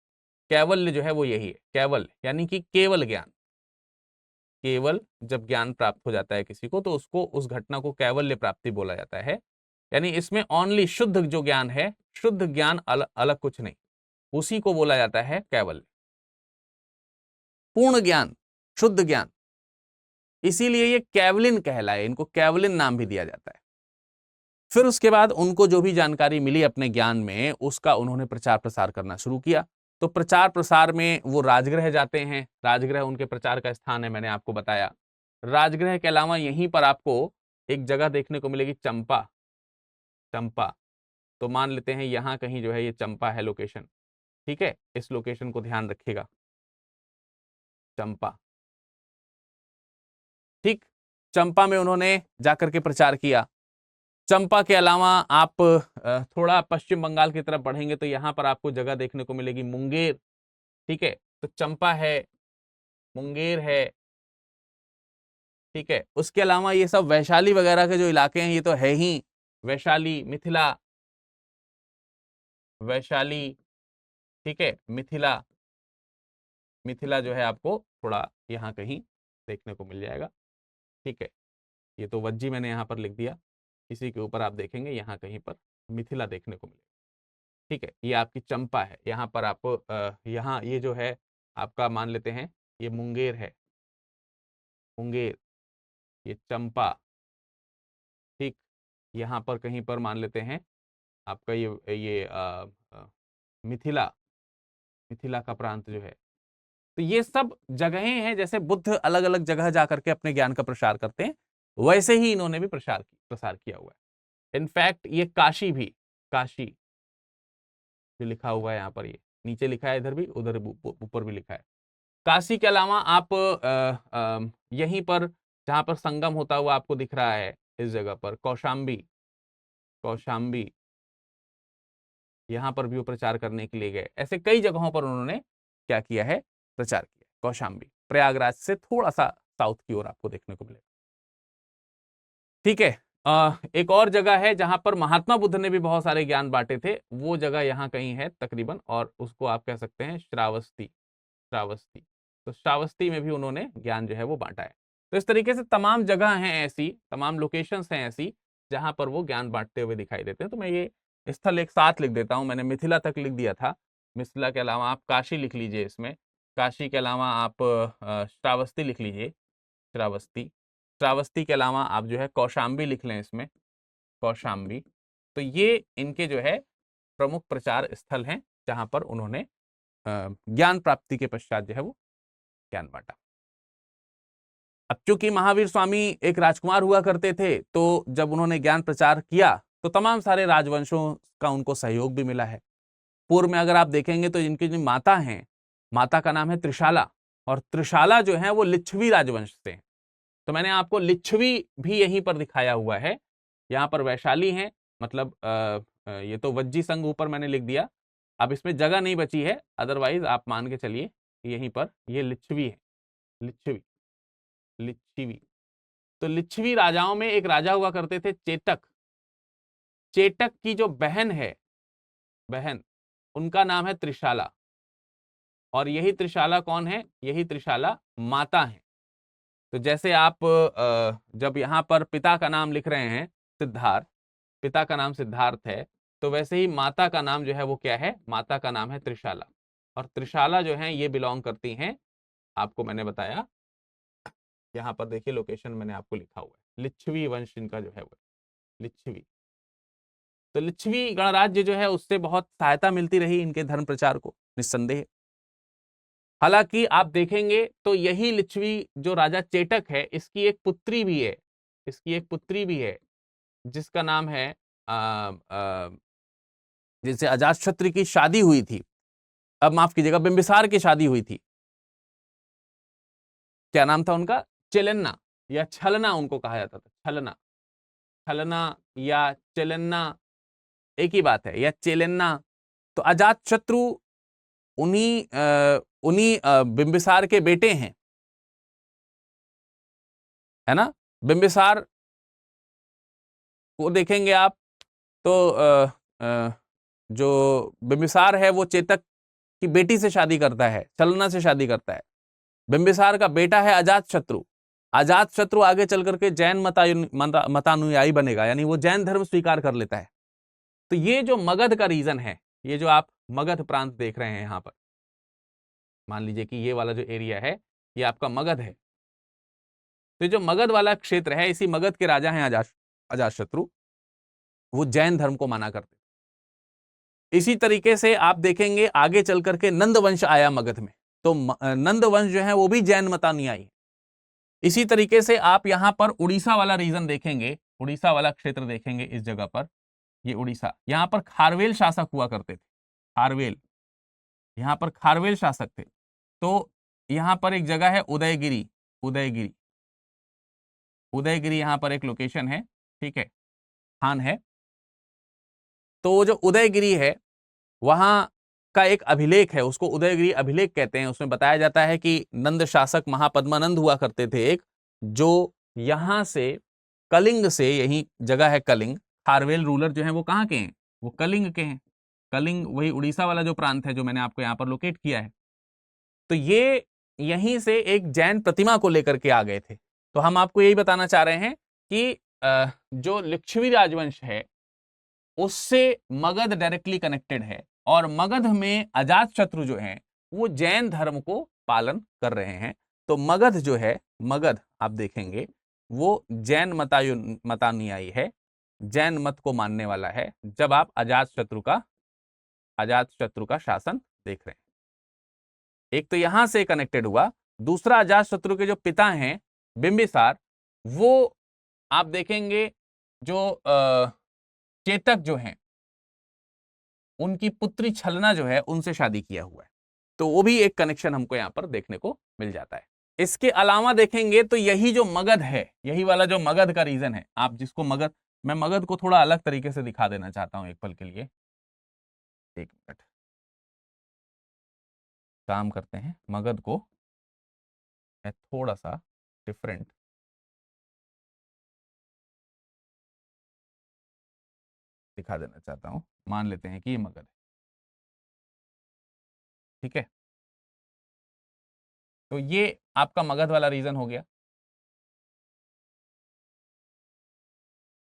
कैवल्य जो है वो यही है। कैवल यानी कि केवल ज्ञान। केवल जब ज्ञान प्राप्त हो जाता है किसी को तो उसको, उस घटना को कैवल्य प्राप्ति बोला जाता है। यानी इसमें ओनली शुद्ध जो ज्ञान है, शुद्ध ज्ञान, अलग कुछ नहीं, उसी को बोला जाता है कैवल्य, पूर्ण ज्ञान, शुद्ध ज्ञान। इसीलिए ये कैवलिन कहलाए, इनको कैवलिन नाम भी दिया जाता है। फिर उसके बाद उनको जो भी जानकारी मिली अपने ज्ञान में, उसका उन्होंने प्रचार प्रसार करना शुरू किया। तो प्रचार प्रसार में वो राजगृह जाते हैं, राजगृह उनके प्रचार का स्थान है, मैंने आपको बताया। राजगृह के अलावा यहीं पर आपको एक जगह देखने को मिलेगी, चंपा, चंपा। तो मान लेते हैं यहां कहीं जो है ये चंपा है लोकेशन। ठीक है, इस लोकेशन को ध्यान रखिएगा, चंपा। ठीक, चंपा में उन्होंने जाकर के प्रचार किया। चंपा के अलावा आप थोड़ा पश्चिम बंगाल की तरफ बढ़ेंगे तो यहां पर आपको जगह देखने को मिलेगी मुंगेर। ठीक है, तो चंपा है, मुंगेर है। ठीक है, उसके अलावा ये सब वैशाली वगैरह के जो इलाके हैं ये तो है ही, वैशाली, मिथिला, वैशाली। ठीक है, मिथिला, मिथिला जो है आपको थोड़ा यहाँ कहीं देखने को मिल जाएगा। ठीक है, ये तो वज्जी मैंने यहाँ पर लिख दिया, इसी के ऊपर आप देखेंगे यहाँ कहीं पर मिथिला देखने को मिलेगा। ठीक है, ये आपकी चंपा है, यहाँ पर आपको यहाँ ये जो है आपका मान लेते हैं ये मुंगेर है, मुंगेर, ये चंपा। ठीक, यहाँ पर कहीं पर मान लेते हैं आपका ये मिथिला, मिथिला का प्रांत जो है। तो ये सब जगहें हैं, जैसे बुद्ध अलग अलग जगह जाकर के अपने ज्ञान का प्रसार करते हैं, वैसे ही इन्होंने भी प्रसार किया हुआ है। इनफैक्ट ये काशी भी, काशी जो लिखा हुआ है यहाँ पर, ये नीचे लिखा है, इधर भी उधर ऊपर भी लिखा है। काशी के अलावा आप यहीं पर जहां पर संगम होता हुआ आपको दिख रहा है, इस जगह पर कौशाम्बी, कौशाम्बी यहां पर भी वो प्रचार करने के लिए गए। ऐसे कई जगहों पर उन्होंने क्या किया है, प्रचार किया। कौशाम्बी प्रयागराज से थोड़ा सा साउथ की ओर आपको देखने को मिलेगा। ठीक है, एक और जगह है जहां पर महात्मा बुद्ध ने भी बहुत सारे ज्ञान बांटे थे, वो जगह यहाँ कहीं है तकरीबन, और उसको आप कह सकते हैं श्रावस्ती, श्रावस्ती। तो श्रावस्ती में भी उन्होंने ज्ञान जो है वो बांटा है। तो इस तरीके से तमाम जगह हैं ऐसी, तमाम लोकेशंस हैं ऐसी जहां पर वो ज्ञान बांटते हुए दिखाई देते हैं। तो मैं ये स्थल एक साथ लिख देता हूं, मैंने मिथिला तक लिख दिया था, मिथिला के अलावा आप काशी लिख लीजिए इसमें, काशी के अलावा आप श्रावस्ती लिख लीजिए, श्रावस्ती, श्रावस्ती के अलावा आप जो है कौशाम्बी लिख लें इसमें, कौशाम्बी। तो ये इनके जो है प्रमुख प्रचार स्थल हैं जहां पर उन्होंने ज्ञान प्राप्ति के पश्चात जो है वो ज्ञान बांटा। अब चूंकि महावीर स्वामी एक राजकुमार हुआ करते थे, तो जब उन्होंने ज्ञान प्रचार किया तो तमाम सारे राजवंशों का उनको सहयोग भी मिला है। पूर्व में अगर आप देखेंगे तो इनकी जो माता हैं, माता का नाम है त्रिशाला, और त्रिशाला जो है वो लिच्छवी राजवंश से हैं। तो मैंने आपको लिच्छवी भी यहीं पर दिखाया हुआ है। यहाँ पर वैशाली है, मतलब ये तो वज्जी संघ ऊपर मैंने लिख दिया, अब इसमें जगह नहीं बची है, अदरवाइज आप मान के चलिए यहीं पर ये लिच्छवी है, लिच्छवी, लिच्छवी। तो लिच्छवी राजाओं में एक राजा हुआ करते थे चेटक, चेटक की जो बहन है, बहन, उनका नाम है त्रिशाला, और यही त्रिशाला कौन है, यही त्रिशाला माता है। तो जैसे आप जब यहाँ पर पिता का नाम लिख रहे हैं सिद्धार्थ, पिता का नाम सिद्धार्थ है, तो वैसे ही माता का नाम जो है वो क्या है, माता का नाम है त्रिशाला। और त्रिशाला जो है ये बिलोंग करती हैं, आपको मैंने बताया, यहाँ पर देखिए लोकेशन मैंने आपको लिखा हुआ है, लिच्छवी वंश इनका जो है वो लिच्छवी। तो लिच्छवी गणराज्य जो है उससे बहुत सहायता मिलती रही इनके धर्म प्रचार को, निस्संदेह। हालांकि आप देखेंगे तो यही लिच्छवी जो राजा चेटक है, इसकी एक पुत्री भी है, इसकी एक पुत्री भी है जिसका नाम है जिनसे अजातशत्रु की शादी हुई थी, अब माफ कीजिएगा बिंबिसार की शादी हुई थी। क्या नाम था उनका, चेलेन्ना या छलना उनको कहा जाता था, छलना, छलना या चेलेन्ना एक ही बात है, या चेलेन्ना। तो अजातशत्रु उन्हीं बिंबिसार के बेटे हैं, है ना। बिंबिसार को देखेंगे आप तो जो बिंबिसार है वो चेतक की बेटी से शादी करता है, छलना से शादी करता है। बिंबिसार का बेटा है अजातशत्रु, अजातशत्रु आगे चल करके जैन मतानुयायी बनेगा, यानी वो जैन धर्म स्वीकार कर लेता है। तो ये जो मगध का रीजन है, ये जो आप मगध प्रांत देख रहे हैं यहाँ पर, मान लीजिए कि ये वाला जो एरिया है ये आपका मगध है। तो जो मगध वाला क्षेत्र है, इसी मगध के राजा हैं अजातशत्रु, वो जैन धर्म को माना करते। इसी तरीके से आप देखेंगे आगे चल करके नंद वंश आया मगध में, तो नंद वंश जो है वो भी जैन मतानुयायी। इसी तरीके से आप यहां पर उड़ीसा वाला रीजन देखेंगे, उड़ीसा वाला क्षेत्र देखेंगे, इस जगह पर ये उड़ीसा, यहां पर खारवेल शासक हुआ करते थे, खारवेल, यहां पर खारवेल शासक थे। तो यहां पर एक जगह है उदयगिरी, उदयगिरी, उदयगिरी यहां पर एक लोकेशन है, ठीक है, स्थान है। तो जो उदयगिरी है वहां का एक अभिलेख है, उसको उदयगिरी अभिलेख कहते हैं। उसमें बताया जाता है कि नंद शासक महापद्मानंद हुआ करते थे एक, जो यहां से कलिंग से, यही जगह है कलिंग, खारवेल रूलर जो है वो कहाँ के हैं, वो कलिंग के हैं। कलिंग वही उड़ीसा वाला जो प्रांत है जो मैंने आपको यहाँ पर लोकेट किया है। तो ये यहीं से एक जैन प्रतिमा को लेकर के आ गए थे। तो हम आपको यही बताना चाह रहे हैं कि जो लिच्छवी राजवंश है उससे मगध डायरेक्टली कनेक्टेड है, और मगध में अजातशत्रु जो हैं वो जैन धर्म को पालन कर रहे हैं। तो मगध जो है, मगध आप देखेंगे वो जैन मतानुयायी है, जैन मत को मानने वाला है जब आप अजातशत्रु का शासन देख रहे हैं। एक तो यहां से कनेक्टेड हुआ, दूसरा अजातशत्रु के जो पिता हैं बिंबिसार, वो आप देखेंगे जो चेतक जो हैं उनकी पुत्री छलना जो है उनसे शादी किया हुआ है, तो वो भी एक कनेक्शन हमको यहां पर देखने को मिल जाता है। इसके अलावा देखेंगे तो यही जो मगध है, यही वाला जो मगध का रीजन है, आप जिसको मगध, मैं मगध को थोड़ा अलग तरीके से दिखा देना चाहता हूं एक पल के लिए, एक मिनट काम करते हैं। मगध को मैं थोड़ा सा डिफरेंट दिखा देना चाहता हूं। मान लेते हैं कि ये मगध है, ठीक है। तो ये आपका मगध वाला रीजन हो गया,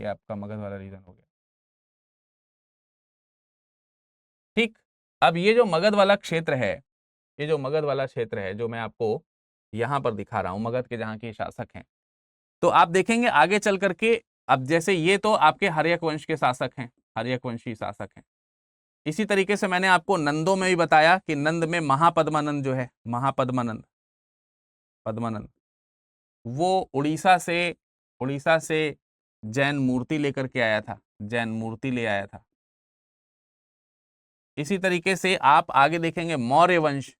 ये आपका मगध वाला रीजन हो गया, ठीक। अब ये जो मगध वाला क्षेत्र है, ये जो मगध वाला क्षेत्र है जो मैं आपको यहां पर दिखा रहा हूं, मगध के जहां के शासक हैं, तो आप देखेंगे आगे चल करके, अब जैसे ये तो आपके हर्यक वंश के शासक हैं, हर्यक वंशी शासक हैं। इसी तरीके से मैंने आपको नंदों में भी बताया कि नंद में महापद्मानंद जो है, महापद्मानंद पद्मानंद, वो उड़ीसा से जैन मूर्ति लेकर के आया था, जैन मूर्ति ले आया था। इसी तरीके से आप आगे देखेंगे मौर्य वंश,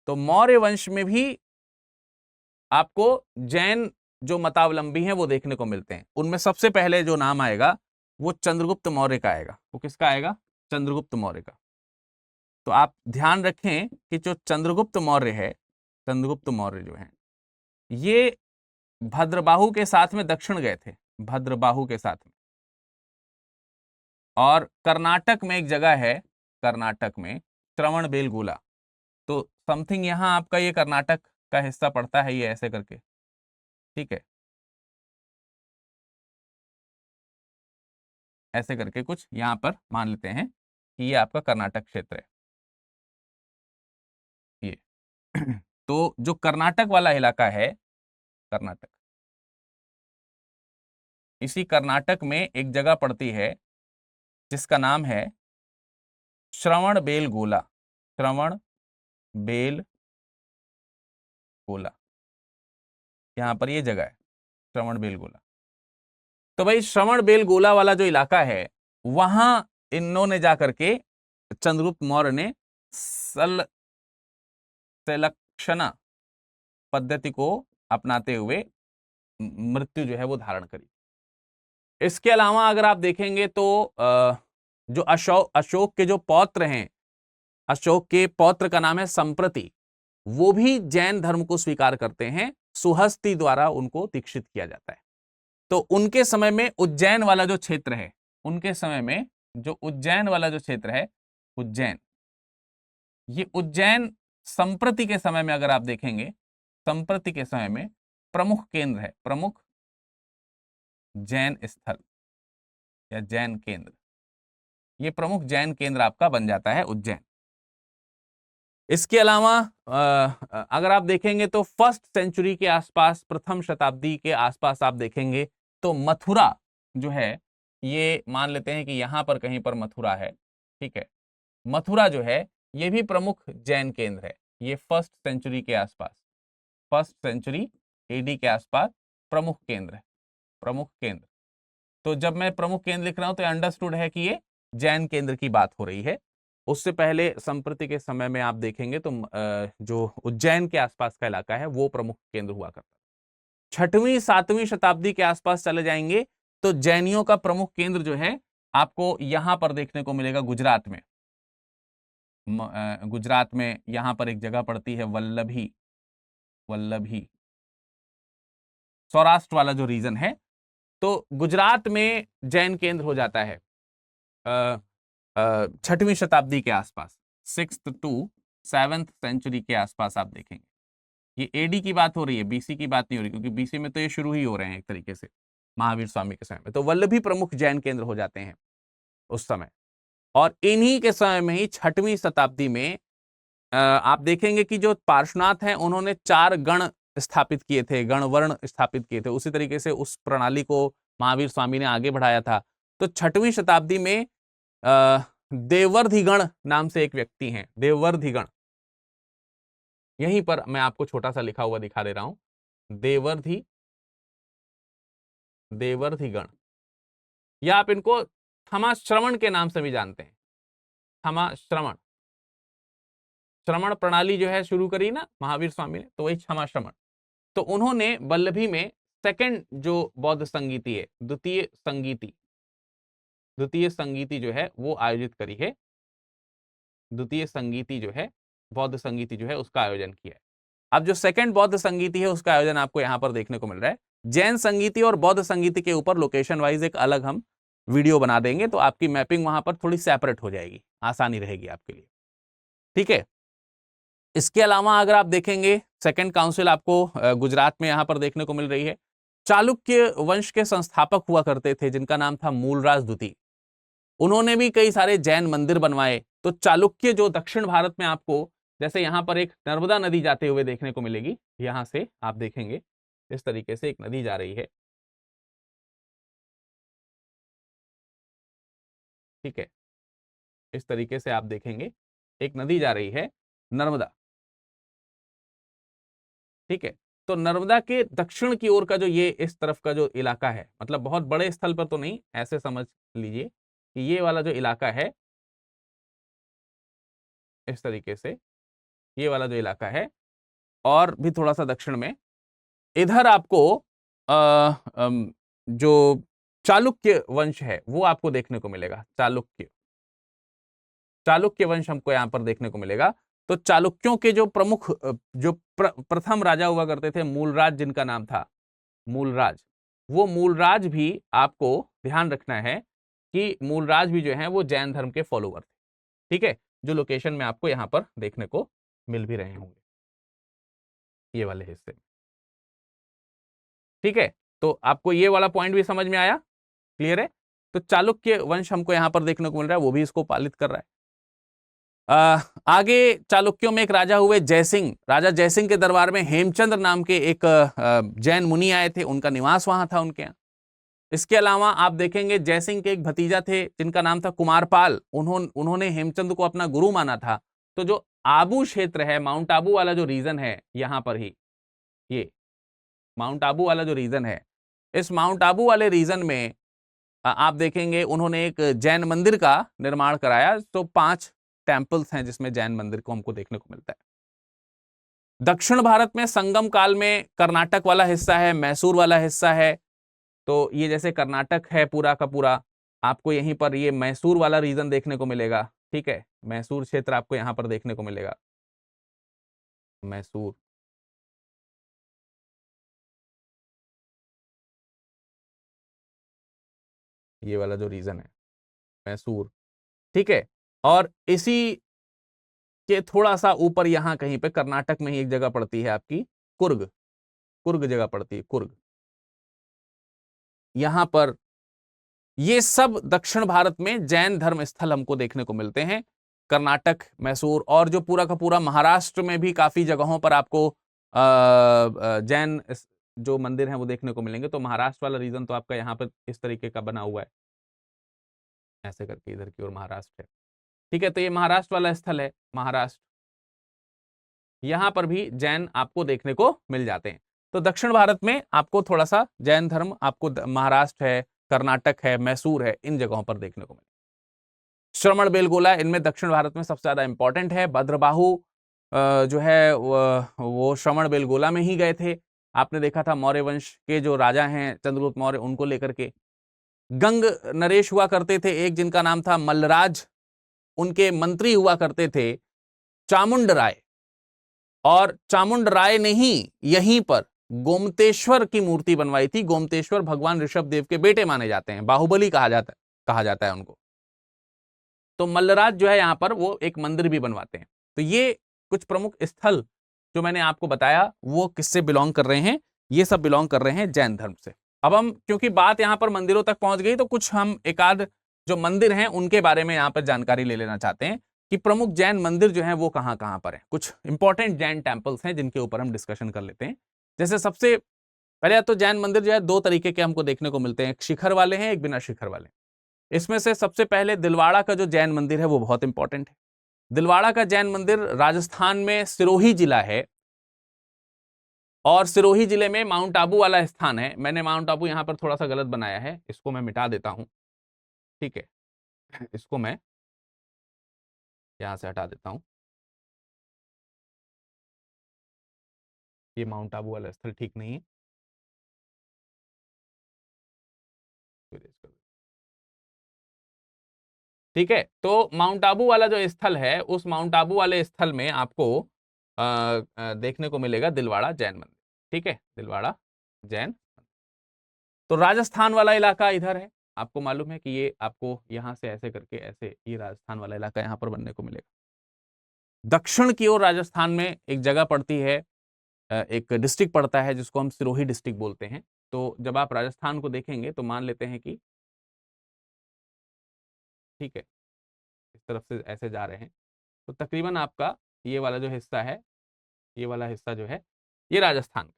तो मौर्य वंश में भी आपको जैन जो मतावलंबी हैं वो देखने को मिलते हैं। उनमें सबसे पहले जो नाम आएगा वो चंद्रगुप्त मौर्य का आएगा। वो किसका आएगा? चंद्रगुप्त मौर्य का। तो आप ध्यान रखें कि जो चंद्रगुप्त मौर्य है, चंद्रगुप्त मौर्य जो है, ये भद्रबाहु के साथ में दक्षिण गए थे, भद्रबाहु के साथ में। और कर्नाटक में एक जगह है, कर्नाटक में श्रवणबेलगोला, तो समथिंग यहां आपका ये कर्नाटक का हिस्सा पड़ता है, ये ऐसे करके, ठीक है, ऐसे करके कुछ यहां पर मान लेते हैं कि ये आपका कर्नाटक क्षेत्र है ये। तो जो कर्नाटक वाला इलाका है, कर्नाटक, इसी कर्नाटक में एक जगह पड़ती है जिसका नाम है श्रवणबेलगोला, श्रवणबेलगोला, यहां पर ये जगह है श्रवणबेलगोला। तो भाई श्रवणबेलगोला वाला जो इलाका है, वहां इन्होंने जाकर के, चंद्रगुप्त मौर्य ने सेलक्षणा पद्धति को अपनाते हुए मृत्यु जो है वो धारण करी। इसके अलावा अगर आप देखेंगे तो जो अशोक के जो पौत्र हैं, अशोक के पौत्र का नाम है संप्रति, वो भी जैन धर्म को स्वीकार करते हैं, सुहस्ती द्वारा उनको दीक्षित किया जाता है। तो उनके समय में उज्जैन वाला जो क्षेत्र है, उनके समय में जो उज्जैन वाला जो क्षेत्र है, उज्जैन, ये उज्जैन संप्रति के समय में अगर आप देखेंगे, संप्रति के समय में प्रमुख केंद्र है, प्रमुख जैन स्थल या जैन केंद्र, ये प्रमुख जैन केंद्र आपका बन जाता है उज्जैन। इसके अलावा अगर आप देखेंगे तो फर्स्ट सेंचुरी के आसपास, प्रथम शताब्दी के आसपास आप देखेंगे तो मथुरा जो है, ये मान लेते हैं कि यहां पर कहीं पर मथुरा है, ठीक है। मथुरा जो है ये भी प्रमुख जैन केंद्र है, ये फर्स्ट सेंचुरी के आसपास, फर्स्ट सेंचुरी एडी के आसपास प्रमुख केंद्र है, प्रमुख केंद्र। तो जब मैं प्रमुख केंद्र लिख रहा हूं तो अंडरस्टूड है कि ये जैन केंद्र की बात हो रही है। उससे पहले संप्रति के समय में आप देखेंगे तो जो उज्जैन के आसपास का इलाका है वो प्रमुख केंद्र हुआ करता है। 6वीं 7वीं शताब्दी के आसपास चले जाएंगे तो जैनियों का प्रमुख केंद्र जो है आपको यहां पर देखने को मिलेगा, गुजरात में। गुजरात में यहां पर एक जगह पड़ती है वल्लभी, वल्लभी, सौराष्ट्र वाला जो रीजन है, तो गुजरात में जैन केंद्र हो जाता है 6वीं शताब्दी के आसपास, 6th to 7th सेंचुरी के आसपास आप देखेंगे। ये एडी की बात हो रही है, बीसी की बात नहीं हो रही, क्योंकि बीसी में तो ये शुरू ही हो रहे हैं एक तरीके से महावीर स्वामी के समय में। तो वल्लभी प्रमुख जैन केंद्र हो जाते हैं उस समय। और इन्हीं के समय में ही 6वीं शताब्दी में आप देखेंगे कि जो पार्श्वनाथ हैं उन्होंने 4 गण स्थापित किए थे, गण वर्ण स्थापित किए थे। उसी तरीके से उस प्रणाली को महावीर स्वामी ने आगे बढ़ाया था। तो 6वीं शताब्दी में देवर्धिगण नाम से एक व्यक्ति हैं, देवर्धिगण। यहीं पर मैं आपको छोटा सा लिखा हुआ दिखा दे रहा हूं, देवर्धिगण, या आप इनको क्षमाश्रवण के नाम से भी जानते हैं। क्षमाश्रवण, श्रवण प्रणाली जो है शुरू करी ना महावीर स्वामी ने, तो वही क्षमाश्रवण। तो उन्होंने वल्लभी में सेकंड जो बौद्ध संगीति है, द्वितीय संगीति जो है वो आयोजित करी है। द्वितीय संगीति जो है, बौद्ध संगीति जो है, उसका आयोजन किया है। अब जो सेकंड बौद्ध संगीति है उसका आयोजन आपको यहां पर देखने को मिल रहा है। जैन संगीति और बौद्ध संगीति के ऊपर लोकेशन वाइज एक अलग हम वीडियो बना देंगे, तो आपकी मैपिंग वहां पर थोड़ी सेपरेट हो जाएगी, आसानी रहेगी आपके लिए, ठीक है। इसके अलावा अगर आप देखेंगे, सेकंड काउंसिल आपको गुजरात में यहां पर देखने को मिल रही है। चालुक्य वंश के संस्थापक हुआ करते थे जिनका नाम था मूलराज द्वितीय। उन्होंने भी कई सारे जैन मंदिर बनवाए। तो चालुक्य जो दक्षिण भारत में आपको, जैसे यहां पर एक नर्मदा नदी जाते हुए देखने को मिलेगी, यहां से आप देखेंगे इस तरीके से एक नदी जा रही है, ठीक है। इस तरीके से आप देखेंगे एक नदी जा रही है, नर्मदा, ठीक है। तो नर्मदा के दक्षिण की ओर का जो ये इस तरफ का जो इलाका है, मतलब बहुत बड़े स्थल पर तो नहीं, ऐसे समझ लीजिए कि ये वाला जो इलाका है, इस तरीके से ये वाला जो इलाका है, और भी थोड़ा सा दक्षिण में इधर आपको जो चालुक्य वंश है वो आपको देखने को मिलेगा। चालुक्य वंश हमको यहां पर देखने को मिलेगा। तो चालुक्यों के जो प्रमुख जो प्रथम राजा हुआ करते थे, मूलराज जिनका नाम था, मूलराज, वो मूलराज भी आपको ध्यान रखना है कि मूलराज भी जो है वो जैन धर्म के फॉलोवर थे, ठीक है। जो लोकेशन में आपको यहां पर देखने को मिल भी रहे होंगे, ये वाले हिस्से, ठीक है। तो आपको ये वाला पॉइंट भी समझ में आया, क्लियर है। तो चालुक्य वंश हमको यहां पर देखने को मिल रहा है, वो भी इसको पालित कर रहा है। आगे चालुक्यों में एक राजा हुए जयसिंह। राजा जयसिंह के दरबार में हेमचंद्र नाम के एक जैन मुनि आए थे, उनका निवास वहां था उनके यहाँ। इसके अलावा आप देखेंगे जयसिंह के एक भतीजा थे जिनका नाम था कुमारपाल। उन्होंने हेमचंद को अपना गुरु माना था। तो जो आबू क्षेत्र है, माउंट आबू वाला जो रीजन है, यहां पर ही ये माउंट आबू वाला जो रीजन है, इस माउंट आबू वाले रीजन में आप देखेंगे उन्होंने एक जैन मंदिर का निर्माण कराया। तो 5 टेम्पल्स हैं जिसमें जैन मंदिर को हमको देखने को मिलता है। दक्षिण भारत में संगम काल में कर्नाटक वाला हिस्सा है, मैसूर वाला हिस्सा है। तो ये जैसे कर्नाटक है पूरा का पूरा, आपको यहीं पर ये मैसूर वाला रीजन देखने को मिलेगा, ठीक है। मैसूर क्षेत्र आपको यहां पर देखने को मिलेगा, मैसूर, ये वाला जो रीजन है मैसूर, ठीक है। और इसी के थोड़ा सा ऊपर यहां कहीं पे कर्नाटक में ही एक जगह पड़ती है आपकी कुर्ग, कुर्ग जगह पड़ती है, कुर्ग। यहां पर ये सब दक्षिण भारत में जैन धर्म स्थल हमको देखने को मिलते हैं। कर्नाटक, मैसूर, और जो पूरा का पूरा महाराष्ट्र में भी काफी जगहों पर आपको जैन जो मंदिर हैं वो देखने को मिलेंगे। तो महाराष्ट्र वाला रीजन तो आपका यहाँ पर इस तरीके का बना हुआ है, ऐसे करके इधर की ओर महाराष्ट्र है, ठीक है। तो ये महाराष्ट्र वाला स्थल है, महाराष्ट्र, यहां पर भी जैन आपको देखने को मिल जाते हैं। तो दक्षिण भारत में आपको थोड़ा सा जैन धर्म आपको महाराष्ट्र है, कर्नाटक है, मैसूर है, इन जगहों पर देखने को मिले। श्रवण बेलगोला इनमें दक्षिण भारत में सबसे ज्यादा इंपॉर्टेंट है। भद्रबाहु जो है वो श्रवण बेलगोला में ही गए थे। आपने देखा था मौर्य वंश के जो राजा हैं चंद्रगुप्त मौर्य, उनको लेकर के। गंग नरेश हुआ करते थे एक, जिनका नाम था मल्लराज। उनके मंत्री हुआ करते थे चामुंड राय, और चामुंड राय ने ही यहीं पर गोमतेश्वर की मूर्ति बनवाई थी। गोमतेश्वर भगवान ऋषभ देव के बेटे माने जाते हैं, बाहुबली कहा जाता है उनको। तो मल्लराज जो है यहां पर वो एक मंदिर भी बनवाते हैं। तो ये कुछ प्रमुख स्थल जो मैंने आपको बताया वो किससे बिलोंग कर रहे हैं, ये सब बिलोंग कर रहे हैं जैन धर्म से। अब हम, क्योंकि बात यहां पर मंदिरों तक पहुंच गई, तो कुछ हम एकाध जो मंदिर हैं उनके बारे में यहां पर जानकारी ले लेना चाहते हैं कि प्रमुख जैन मंदिर जो है वो कहां कहां पर है। कुछ इंपॉर्टेंट जैन टेम्पल्स हैं जिनके ऊपर हम डिस्कशन कर लेते हैं। जैसे सबसे पहले तो जैन मंदिर जो है दो तरीके के हमको देखने को मिलते हैं, एक शिखर वाले हैं, एक बिना शिखर वाले। इसमें से सबसे पहले दिलवाड़ा का जो जैन मंदिर है वो बहुत इंपॉर्टेंट है। दिलवाड़ा का जैन मंदिर राजस्थान में सिरोही जिला है, और सिरोही जिले में माउंट आबू वाला स्थान है। मैंने माउंट आबू यहां पर थोड़ा सा गलत बनाया है, इसको मैं मिटा देता हूं, ठीक है। इसको मैं यहां से हटा देता हूं। ये माउंट आबू वाला स्थल ठीक नहीं है, ठीक है। तो माउंट आबू वाला जो स्थल है, उस माउंट आबू वाले स्थल में आपको देखने को मिलेगा दिलवाड़ा जैन मंदिर, ठीक है, दिलवाड़ा जैन। तो राजस्थान वाला इलाका इधर है, आपको मालूम है कि ये आपको यहां से ऐसे करके ऐसे ये राजस्थान वाला इलाका यहां पर बनने को मिलेगा। दक्षिण की ओर राजस्थान में एक जगह पड़ती है, एक डिस्ट्रिक्ट पड़ता है जिसको हम सिरोही डिस्ट्रिक्ट बोलते हैं। तो जब आप राजस्थान को देखेंगे तो मान लेते हैं कि ठीक है, इस तरफ से ऐसे जा रहे हैं, तो तकरीबन आपका ये वाला जो हिस्सा है, ये वाला हिस्सा जो है ये राजस्थान का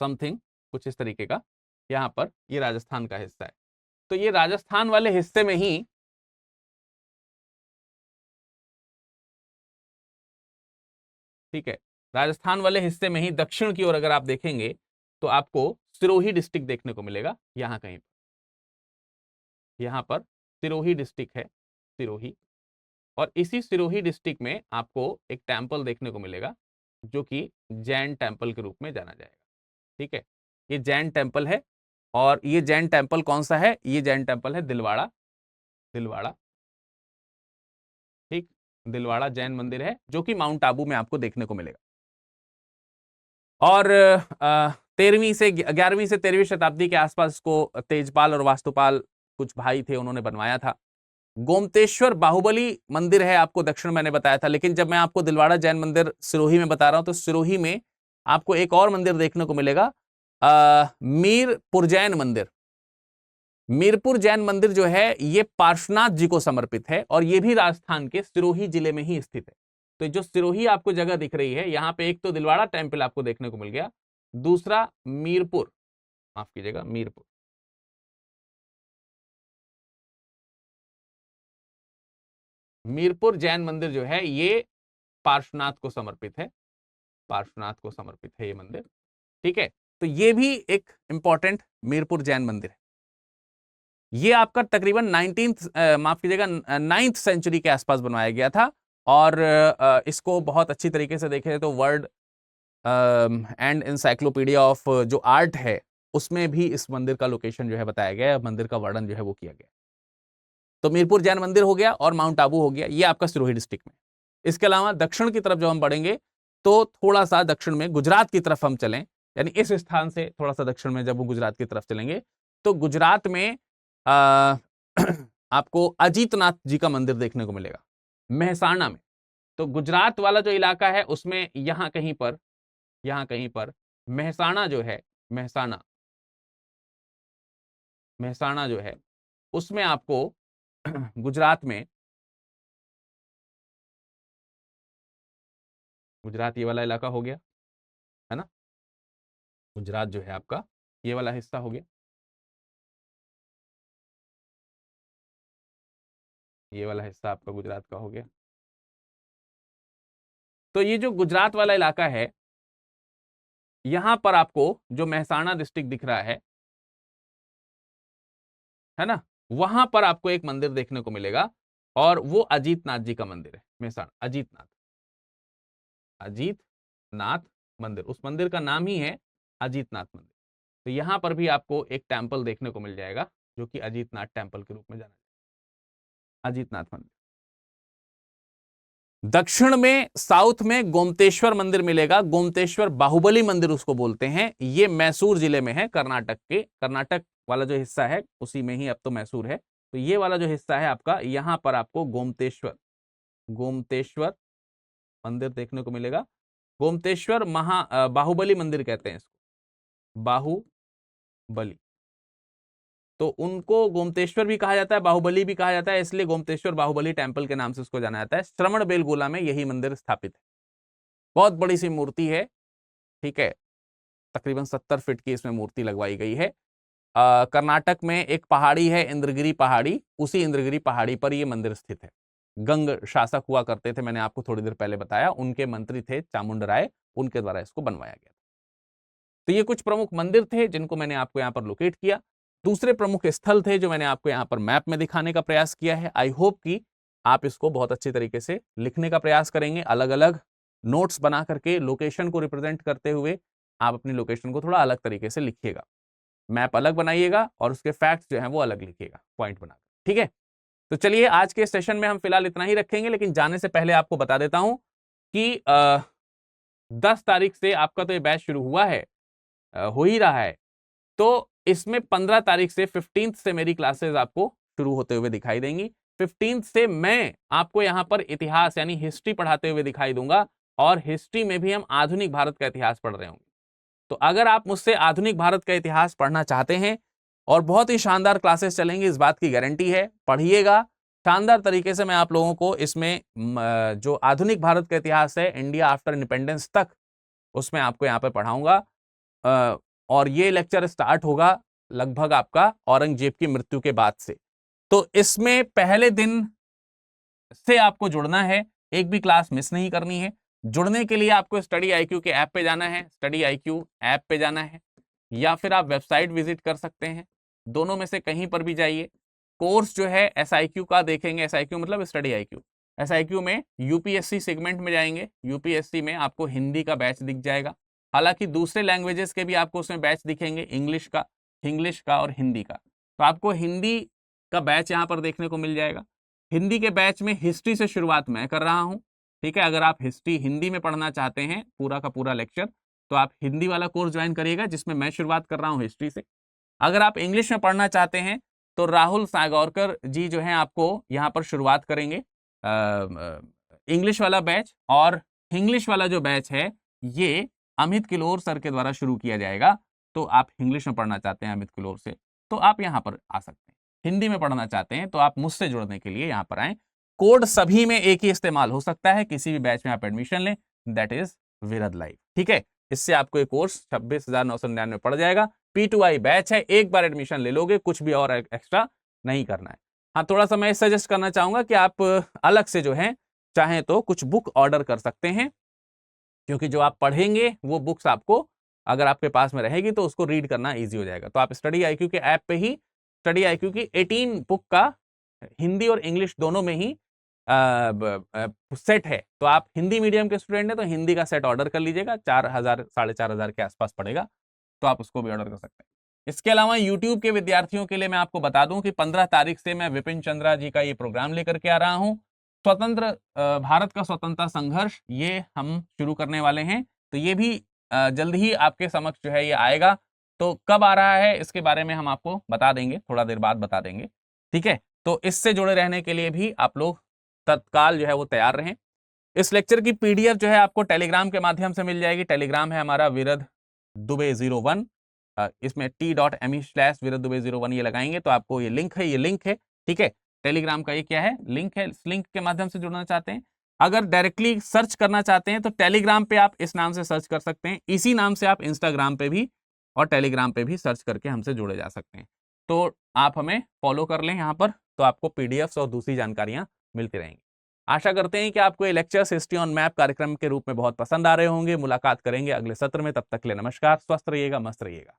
समथिंग कुछ इस तरीके का, यहाँ पर ये राजस्थान का हिस्सा है। तो ये राजस्थान वाले हिस्से में ही ठीक है, राजस्थान वाले हिस्से में ही दक्षिण की ओर अगर आप देखेंगे तो आपको सिरोही डिस्ट्रिक्ट देखने को मिलेगा। यहाँ कहीं पर, यहाँ पर सिरोही डिस्ट्रिक्ट है, सिरोही। और इसी सिरोही डिस्ट्रिक्ट में आपको एक टेम्पल देखने को मिलेगा जो कि जैन टेम्पल के रूप में जाना जाएगा, ठीक है। ये जैन टेम्पल है, और ये जैन टेम्पल कौन सा है? ये जैन टेम्पल है दिलवाड़ा, दिलवाड़ा, ठीक, दिलवाड़ा जैन मंदिर है जो कि माउंट आबू में आपको देखने को मिलेगा। और 13वीं से 11वीं से 13वीं शताब्दी के आसपास इसको तेजपाल और वास्तुपाल कुछ भाई थे, उन्होंने बनवाया था। गोमतेश्वर बाहुबली मंदिर है, आपको दक्षिण मैंने बताया था, लेकिन जब मैं आपको दिलवाड़ा जैन मंदिर सिरोही में बता रहा हूं तो सिरोही में आपको एक और मंदिर देखने को मिलेगा, मीरपुर जैन मंदिर। मीरपुर जैन मंदिर जो है ये पार्श्वनाथ जी को समर्पित है, और ये भी राजस्थान के सिरोही जिले में ही स्थित है। तो जो सिरोही आपको जगह दिख रही है, यहाँ पे एक तो दिलवाड़ा टेम्पल आपको देखने को मिल गया, दूसरा मीरपुर, माफ कीजिएगा, मीरपुर, मीरपुर जैन मंदिर जो है ये पार्श्वनाथ को समर्पित है, पार्श्वनाथ को समर्पित है ये मंदिर, ठीक है। तो ये भी एक इंपॉर्टेंट मीरपुर जैन मंदिर है। ये आपका तकरीबन 19th माफ कीजिएगा 9th सेंचुरी के आसपास बनवाया गया था, और इसको बहुत अच्छी तरीके से देखें तो वर्ल्ड एंड इंसाइक्लोपीडिया ऑफ जो आर्ट है उसमें भी इस मंदिर का लोकेशन जो है बताया गया है, मंदिर का वर्णन जो है वो किया गया। तो मीरपुर जैन मंदिर हो गया और माउंट आबू हो गया, ये आपका सिरोही डिस्ट्रिक्ट में। इसके अलावा दक्षिण की तरफ जब हम बढ़ेंगे तो थोड़ा सा दक्षिण में गुजरात की तरफ हम चलें, यानी इस स्थान से थोड़ा सा दक्षिण में जब वो गुजरात की तरफ चलेंगे तो गुजरात में आ, आपको अजीतनाथ जी का मंदिर देखने को मिलेगा, मेहसाणा में। तो गुजरात वाला जो इलाका है उसमें यहां कहीं पर, यहां कहीं पर मेहसाणा जो है, मेहसाणा, मेहसाणा जो है उसमें आपको गुजरात में, गुजरात ये वाला इलाका हो गया है ना, गुजरात जो है आपका ये वाला हिस्सा हो गया, ये वाला हिस्सा आपका गुजरात का हो गया। तो ये जो गुजरात वाला इलाका है, यहां पर आपको जो मेहसाणा डिस्ट्रिक्ट दिख रहा है ना, वहां पर आपको एक मंदिर देखने को मिलेगा, और वो अजीतनाथ जी का मंदिर है, मेहसाणा अजीतनाथ, अजीतनाथ मंदिर, उस मंदिर का नाम ही है अजीतनाथ मंदिर। तो यहां पर भी आपको एक टेम्पल देखने को मिल जाएगा जो कि अजीतनाथ टेम्पल के रूप में जाना जाता है, अजीतनाथ मंदिर। दक्षिण में, साउथ में गोमतेश्वर मंदिर मिलेगा, गोमतेश्वर बाहुबली मंदिर उसको बोलते हैं। ये मैसूर जिले में है, कर्नाटक के, कर्नाटक वाला जो हिस्सा है उसी में ही अब तो मैसूर है। तो ये वाला जो हिस्सा है आपका, यहां पर आपको गोमतेश्वर, गोमतेश्वर मंदिर देखने को मिलेगा। गोमतेश्वर बाहुबली मंदिर कहते हैं इसको, बाहुबली। तो उनको गोमतेश्वर भी कहा जाता है, बाहुबली भी कहा जाता है, इसलिए गोमतेश्वर बाहुबली टेम्पल के नाम से उसको जाना जाता है। श्रवण बेलगोला में यही मंदिर स्थापित है, बहुत बड़ी सी मूर्ति है, ठीक है। तकरीबन 70 फीट की इसमें मूर्ति लगवाई गई है। कर्नाटक में एक पहाड़ी है इंद्रगिरी पहाड़ी, उसी इंद्रगिरी पहाड़ी पर ये मंदिर स्थित है। गंग शासक हुआ करते थे, मैंने आपको थोड़ी देर पहले बताया, उनके मंत्री थे चामुंडराय, उनके द्वारा इसको बनवाया गया। तो ये कुछ प्रमुख मंदिर थे जिनको मैंने आपको यहाँ पर लोकेट किया। दूसरे प्रमुख स्थल थे जो मैंने आपको यहाँ पर मैप में दिखाने का प्रयास किया है। आई होप कि आप इसको बहुत अच्छे तरीके से लिखने का प्रयास करेंगे, अलग अलग नोट्स बना करके लोकेशन को रिप्रेजेंट करते हुए आप अपनी लोकेशन को थोड़ा अलग तरीके से लिखिएगा। मैप अलग बनाइएगा और उसके फैक्ट्स जो हैं वो अलग लिखिएगा पॉइंट बनाकर, ठीक है। तो चलिए आज के सेशन में हम फिलहाल इतना ही रखेंगे, लेकिन जाने से पहले आपको बता देता हूं कि 10 तारीख से आपका तो ये बैच शुरू हुआ है, हो ही रहा है। तो इसमें 15 तारीख से 15 से मेरी क्लासेस आपको शुरू होते हुए दिखाई देंगी। 15 से मैं आपको यहाँ पर इतिहास यानी हिस्ट्री पढ़ाते हुए दिखाई दूंगा, और हिस्ट्री में भी हम आधुनिक भारत का इतिहास पढ़ रहे होंगे। तो अगर आप मुझसे आधुनिक भारत का इतिहास पढ़ना चाहते हैं, और बहुत ही शानदार क्लासेस चलेंगी, इस बात की गारंटी है, पढ़िएगा शानदार तरीके से। मैं आप लोगों को इसमें जो आधुनिक भारत का इतिहास है इंडिया आफ्टर इंडिपेंडेंस तक, उसमें आपको यहाँ पर पढ़ाऊंगा। और ये लेक्चर स्टार्ट होगा लगभग आपका औरंगजेब की मृत्यु के बाद से। तो इसमें पहले दिन से आपको जुड़ना है, एक भी क्लास मिस नहीं करनी है। जुड़ने के लिए आपको स्टडी आईक्यू के ऐप पे जाना है, स्टडी आईक्यू ऐप पे जाना है, या फिर आप वेबसाइट विजिट कर सकते हैं, दोनों में से कहीं पर भी जाइए। कोर्स जो है एसआईक्यू का देखेंगे, एसआईक्यू मतलब स्टडी आईक्यू। एसआईक्यू में यूपीएससी सेगमेंट में जाएंगे, यूपीएससी में आपको हिंदी का बैच दिख जाएगा। हालांकि दूसरे लैंग्वेजेस के भी आपको उसमें बैच दिखेंगे, इंग्लिश का और हिंदी का। तो आपको हिंदी का बैच यहाँ पर देखने को मिल जाएगा। हिंदी के बैच में हिस्ट्री से शुरुआत मैं कर रहा हूँ, ठीक है। अगर आप हिस्ट्री हिंदी में पढ़ना चाहते हैं पूरा का पूरा लेक्चर, तो आप हिंदी वाला कोर्स ज्वाइन करिएगा जिसमें मैं शुरुआत कर रहा हूँ हिस्ट्री से। अगर आप इंग्लिश में पढ़ना चाहते हैं तो राहुल सागौरकर जी जो हैं आपको यहाँ पर शुरुआत करेंगे इंग्लिश वाला बैच, और इंग्लिश वाला जो बैच है ये अमित किलोर सर के द्वारा शुरू किया जाएगा। तो आप इंग्लिश में पढ़ना चाहते हैं अमित किलोर से, तो आप यहाँ पर आ सकते हैं। हिंदी में पढ़ना चाहते हैं तो आप मुझसे जुड़ने के लिए यहाँ पर आएँ। कोड सभी में एक ही इस्तेमाल हो सकता है, किसी भी बैच में आप एडमिशन लें, दैट इज विरद लाइव, ठीक है। इससे आपको ये कोर्स 26,999 पड़ जाएगा। P2I बैच है, एक बार एडमिशन ले लोगे, कुछ भी और एक्स्ट्रा नहीं करना है। हाँ, थोड़ा सा मैं सजेस्ट करना चाहूंगा कि आप अलग से जो है चाहें तो कुछ बुक ऑर्डर कर सकते हैं, क्योंकि जो आप पढ़ेंगे वो बुक्स आपको अगर आपके पास में रहेगी तो उसको रीड करना ईजी हो जाएगा। तो आप स्टडी आईक्यू के ऐप पे ही स्टडी आईक्यू की 18 बुक का हिंदी और इंग्लिश दोनों में ही सेट है। तो आप हिंदी मीडियम के स्टूडेंट हैं तो हिंदी का सेट ऑर्डर कर लीजिएगा, 4,000 4,500 के आसपास पड़ेगा, तो आप उसको भी ऑर्डर कर सकते हैं। इसके अलावा यूट्यूब के विद्यार्थियों के लिए मैं आपको बता दूं कि 15 तारीख से मैं विपिन चंद्रा जी का ये प्रोग्राम लेकर के आ रहा हूं, स्वतंत्र भारत का स्वतंत्रता संघर्ष, ये हम शुरू करने वाले हैं। तो ये भी जल्द ही आपके समक्ष जो है ये आएगा। तो कब आ रहा है इसके बारे में हम आपको बता देंगे, थोड़ा देर बाद बता देंगे, ठीक है। तो इससे जुड़े रहने के लिए भी आप लोग तत्काल जो है वो तैयार रहें। इस लेक्चर की पीडीएफ जो है आपको टेलीग्राम के माध्यम से मिल जाएगी। टेलीग्राम है हमारा विरद दुबे 01, इसमें t.me/विरद दुबे 01 ये लगाएंगे तो आपको ये लिंक है, ठीक है। टेलीग्राम का ये क्या है, लिंक है। इस लिंक के माध्यम से जुड़ना चाहते हैं। अगर डायरेक्टली सर्च करना चाहते हैं तो टेलीग्राम पे आप इस नाम से सर्च कर सकते हैं, इसी नाम से आप इंस्टाग्राम पे भी और टेलीग्राम पे भी सर्च करके हमसे जुड़े जा सकते हैं। तो आप हमें फॉलो कर लें यहाँ पर, तो आपको पीडीएफ्स और दूसरी जानकारियां मिलती रहेंगी। आशा करते हैं कि आपको ये लेक्चर्स हिस्ट्री ऑन मैप कार्यक्रम के रूप में बहुत पसंद आ रहे होंगे। मुलाकात करेंगे अगले सत्र में, तब तक के लिए नमस्कार, स्वस्थ रहिएगा, मस्त रहिएगा।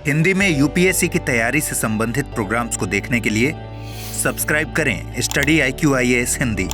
हिंदी में यूपीएससी की तैयारी से संबंधित प्रोग्राम्स को देखने के लिए सब्सक्राइब करें स्टडी IQ IAS हिंदी।